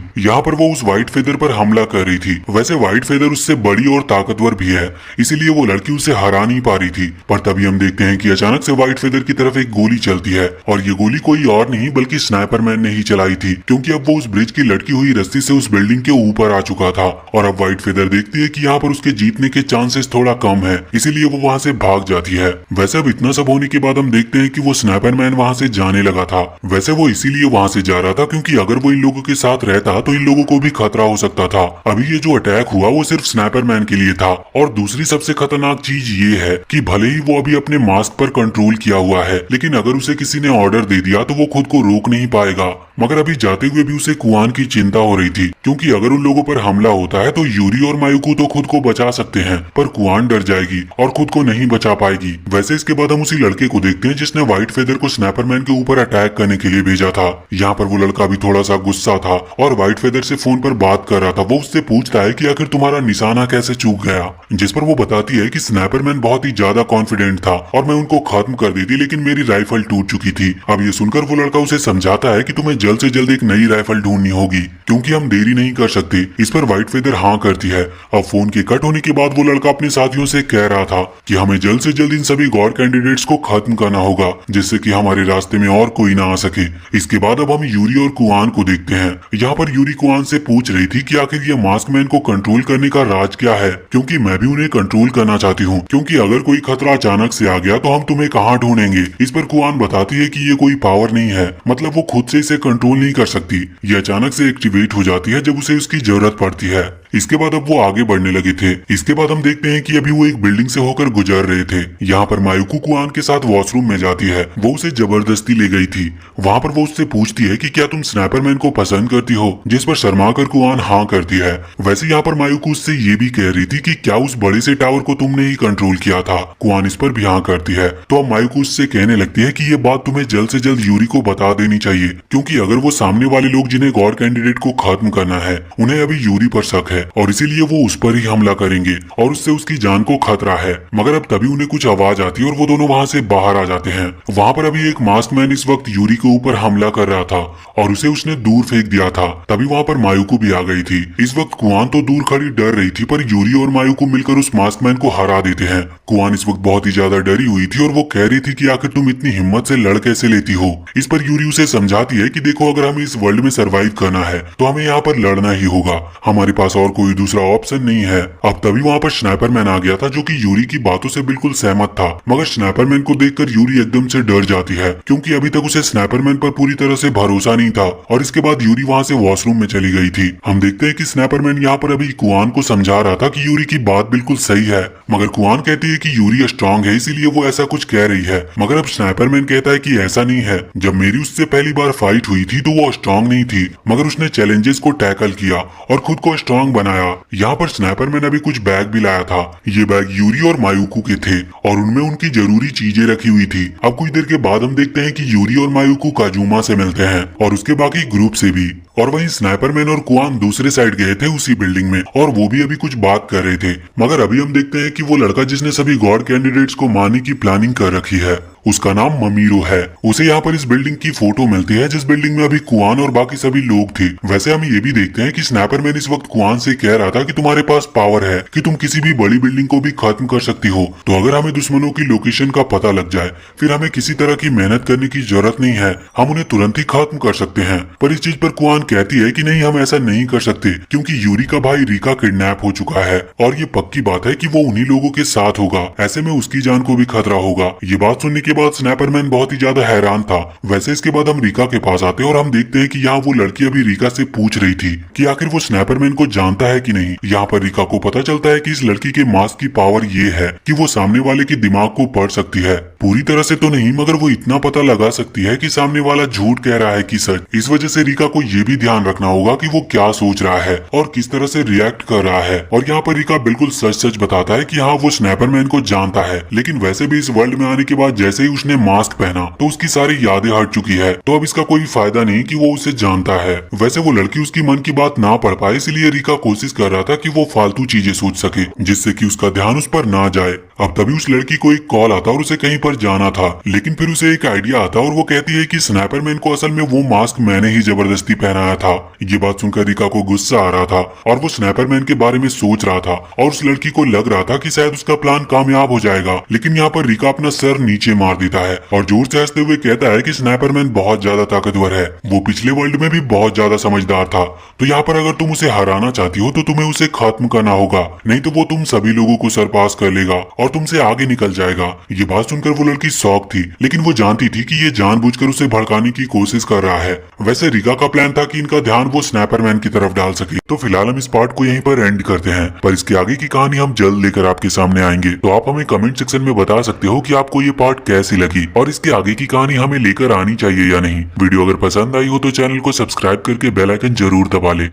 वैसे व्हाइट फेदर उससे बड़ी और ताकतवर भी है, इसीलिए वो लड़की उसे हरा नहीं पा रही थी। पर तभी हम देखते हैं कि अचानक से व्हाइट फेदर की तरफ एक गोली चलती है और ये गोली कोई और नहीं बल्कि स्नाइपर मैन ने ही चलाई थी, क्योंकि अब वो उस ब्रिज की लटकी हुई रस्सी से उस बिल्डिंग के ऊपर आ चुका था। और अब व्हाइट फेदर देखती है कि यहाँ पर उसके जीतने के चांसेस थोड़ा कम है, इसीलिए वो वहाँ से भाग जाती है। वैसे अब इतना सब होने के बाद हम देखते हैं कि वो स्नाइपर मैन वहाँ से जाने लगा था। वैसे वो इसीलिए वहाँ से जा रहा था क्योंकि अगर वो इन लोगों के साथ रहता तो इन लोगों को भी खतरा हो सकता था। अभी ये जो अटैक हुआ वो सिर्फ स्नाइपर मैन के लिए था। और दूसरी सबसे खतरनाक चीज ये है कि भले ही वो अभी अपने मास्क पर कंट्रोल किया हुआ है, लेकिन अगर उसे किसी ने ऑर्डर दे दिया तो वो खुद को रोक नहीं पाएगा। मगर अभी जाते हुए भी उसे कुआन की चिंता हो रही थी, क्योंकि अगर उन लोगों पर हमला होता है तो यूरी और मायुकू तो खुद को बचा सकते हैं, पर कुआन डर जाएगी और खुद को नहीं बचा पाएगी। वैसे इसके बाद हम उसी लड़के को देखते हैं जिसने व्हाइट फेदर को स्नाइपर मैन के ऊपर अटैक करने के लिए भेजा था। यहाँ पर वो लड़का भी थोड़ा सा गुस्सा था और व्हाइट फेदर से फोन पर बात कर रहा था। वो उससे पूछता है कि आखिर तुम्हारा निशाना कैसे चूक गया, जिस पर वो बताती है कि स्नाइपर मैन बहुत ही ज्यादा कॉन्फिडेंट था और मैं उनको खत्म कर दी थी, लेकिन मेरी राइफल टूट चुकी थी। अब ये सुनकर वो लड़का उसे समझाता है कि तुम्हें जल्द से जल्द एक नई राइफल ढूंढनी होगी क्योंकि हम देरी नहीं कर सकते। इस पर व्हाइट फेदर हाँ करती है। अब फोन के कट होने के बाद वो लड़का अपने साथियों से कह रहा था कि हमें जल्द से जल्द इन सभी गॉड कैंडिडेट्स को खत्म करना होगा जिससे कि हमारे रास्ते में और कोई ना आ सके। इसके बाद अब हम यूरी और कुआन को देखते हैं। यहाँ पर यूरी कुआन से पूछ रही थी कि आखिर ये मास्क मैन को कंट्रोल करने का राज क्या है, क्योंकि मैं भी उन्हें कंट्रोल करना चाहती हूँ, क्योंकि अगर कोई खतरा अचानक से आ गया तो हम तुम्हें कहाँ ढूंढेंगे। इस पर कुआन बताती है कि ये कोई पावर नहीं है, मतलब वो खुद से इसे कंट्रोल नहीं कर सकती, ये अचानक से एक्टिवेट हो जाती है जब उसे उसकी जरूरत पड़ती है। इसके बाद अब वो आगे बढ़ने लगे थे। इसके बाद हम देखते हैं कि अभी वो एक बिल्डिंग से होकर गुजर रहे थे। यहाँ पर मायुकू कुआन के साथ वॉशरूम में जाती है। वो उसे जबरदस्ती ले गई थी। वहाँ पर वो उससे पूछती है कि क्या तुम स्नाइपर मैन को पसंद करती हो, जिस पर शर्मा कर कुआन हाँ करती है। वैसे यहाँ पर मायुकू उससे ये भी कह रही थी कि क्या उस बड़े से टावर को तुमने ही कंट्रोल किया था। कुआन इस पर भी हाँ करती है। तो अब मायुकू उससे कहने लगती है कि ये बात तुम्हें जल्द से जल्द यूरी को बता देनी चाहिए, क्योंकि अगर वो सामने वाले लोग जिन्हें गॉड कैंडिडेट को खत्म करना है उन्हें अभी यूरी पर शक है और इसीलिए वो उस पर ही हमला करेंगे और उससे उसकी जान को खतरा है। मगर अब तभी उन्हें कुछ आवाज आती है और वो दोनों वहाँ से बाहर आ जाते हैं। वहाँ पर अभी एक मास्क मैन इस वक्त यूरी के ऊपर हमला कर रहा था और उसे उसने दूर फेंक दिया था। तभी वहाँ पर मायुकू भी आ गई थी। इस वक्त कुआन तो दूर खड़ी डर रही थी, पर यूरी और मायुकू मिलकर उस मास्क मैन को हरा देते हैं। कुआन इस वक्त बहुत ही ज्यादा डरी हुई थी और वो कह रही थी कि आखिर तुम इतनी हिम्मत से लड़ कैसे लेती हो। इस पर यूरी उसे समझाती है कि देखो, अगर हमें इस वर्ल्ड में सरवाइव करना है तो हमें यहाँ पर लड़ना ही होगा, हमारे पास और कोई दूसरा ऑप्शन नहीं है। अब तभी वहाँ पर स्नाइपर मैन आ गया था जो कि यूरी की बातों से बिल्कुल सहमत था। मगर स्नाइपर मैन को देखकर यूरी एकदम से डर जाती है, क्योंकि अभी तक उसे स्नाइपर मैन पर पूरी तरह से भरोसा नहीं था। और इसके बाद यूरी वहाँ से वॉशरूम में चली गई थी। हम देखते हैं कि स्नाइपर मैन यहाँ पर अभी कुआन को समझा रहा था कि यूरी की बात बिल्कुल सही है, मगर कुआन कहती है कि यूरी स्ट्रांग है इसीलिए वो ऐसा कुछ कह रही है। मगर अब स्नाइपर मैन कहता है कि ऐसा नहीं है, जब मेरी उससे पहली बार फाइट हुई थी तो वो स्ट्रांग नहीं थी, मगर उसने चैलेंजेस को टैकल किया और खुद को स्ट्रांग बनाया। यहाँ पर स्नाइपर मैन अभी कुछ बैग भी लाया था। ये बैग यूरी और मायुकू के थे और उनमें उनकी जरूरी चीजें रखी हुई थी। अब कुछ देर के बाद हम देखते हैं कि यूरी और मायुकू काजुमा से मिलते हैं और उसके बाकी ग्रुप से भी। और वहीं स्नाइपर मैन और कुआन दूसरे साइड गए थे उसी बिल्डिंग में और वो भी अभी कुछ बात कर रहे थे। मगर अभी हम देखते हैं कि वो लड़का जिसने सभी गॉड कैंडिडेट्स को मारने की प्लानिंग कर रखी है, उसका नाम ममीरो है। उसे यहाँ पर इस बिल्डिंग की फोटो मिलती है जिस बिल्डिंग में अभी कुआन और बाकी सभी लोग थे। वैसे हम ये भी देखते हैं कि स्नाइपर मैन इस वक्त कुआन से कह रहा था कि तुम्हारे पास पावर है कि तुम किसी भी बड़ी बिल्डिंग को भी खत्म कर सकती हो, तो अगर हमें दुश्मनों की लोकेशन का पता लग जाए फिर हमें किसी तरह की मेहनत करने की जरूरत नहीं है, हम उन्हें तुरंत ही खत्म कर सकते हैं। पर इस चीज पर कुआन कहती है कि नहीं, हम ऐसा नहीं कर सकते क्योंकि यूरी का भाई रिका किडनैप हो चुका है और ये पक्की बात है कि वो उन्हीं लोगों के साथ होगा, ऐसे में उसकी जान को भी खतरा होगा। ये बात सुनने के बाद स्नैपरमैन बहुत ही ज्यादा हैरान था। वैसे इसके बाद हम रिका के पास आते हैं और हम देखते हैं कि यहाँ वो लड़की अभी रिका से पूछ रही थी कि आखिर वो स्नैपरमैन को जानता है कि नहीं। यहाँ पर रिका को पता चलता है कि इस लड़की के मास्क की पावर ये है कि वो सामने वाले के दिमाग को पढ़ सकती है। पूरी तरह से तो नहीं, मगर वो इतना पता लगा सकती है कि सामने वाला झूठ कह रहा है कि सच। इस वजह से रिका को ये भी ध्यान रखना होगा कि वो क्या सोच रहा है और किस तरह से रिएक्ट कर रहा है। और यहाँ पर रिका बिल्कुल सच सच बताता है कि हाँ, वो स्नैपरमैन को जानता है, लेकिन वैसे भी इस वर्ल्ड में आने के बाद जैसे ही उसने मास्क पहना तो उसकी सारी यादें हट चुकी है, तो अब इसका कोई फायदा नहीं कि वो उसे जानता है। वैसे वो लड़की उसकी मन की बात ना पढ़ पाए, इसलिए रिका कोशिश कर रहा था कि वो फालतू चीजें सोच सके जिससे कि उसका ध्यान उस पर ना जाए। अब तभी उस लड़की को एक कॉल आता और उसे कहीं पर जाना था, लेकिन फिर उसे एक आइडिया आता और वो कहती है कि स्नैपरमैन को असल में वो मास्क मैंने ही जबरदस्ती पहनाया था। ये बात सुनकर रिका को गुस्सा आ रहा था और वो स्नैपरमैन के बारे में सोच रहा था और उस लड़की को लग रहा था कि शायद उसका प्लान कामयाब हो जाएगा। लेकिन यहाँ पर रिका अपना सर नीचे मार देता है और जोर से हंसते हुए कहता है कि स्नैपरमैन बहुत ज्यादा ताकतवर है, वो पिछले वर्ल्ड में भी बहुत ज्यादा समझदार था, तो यहाँ पर अगर तुम उसे हराना चाहती हो तो तुम्हें उसे खत्म करना होगा, नहीं तो वो तुम सभी लोगों को सरपास कर लेगा और तुमसे आगे निकल जाएगा। ये बात सुनकर वो लड़की शॉक थी, लेकिन वो जानती थी कि ये जानबूझकर उसे भड़काने की कोशिश कर रहा है। वैसे रिका का प्लान था कि इनका ध्यान वो स्नैपरमैन की तरफ डाल सके। तो फिलहाल हम इस पार्ट को यहीं पर एंड करते हैं, पर इसके आगे की कहानी हम जल्द लेकर आपके सामने आएंगे। तो आप हमें कमेंट सेक्शन में बता सकते हो कि आपको ये पार्ट कैसी लगी और इसके आगे की कहानी हमें लेकर आनी चाहिए या नहीं। वीडियो अगर पसंद आई हो तो चैनल को सब्सक्राइब करके बेल आइकन जरूर दबा ले।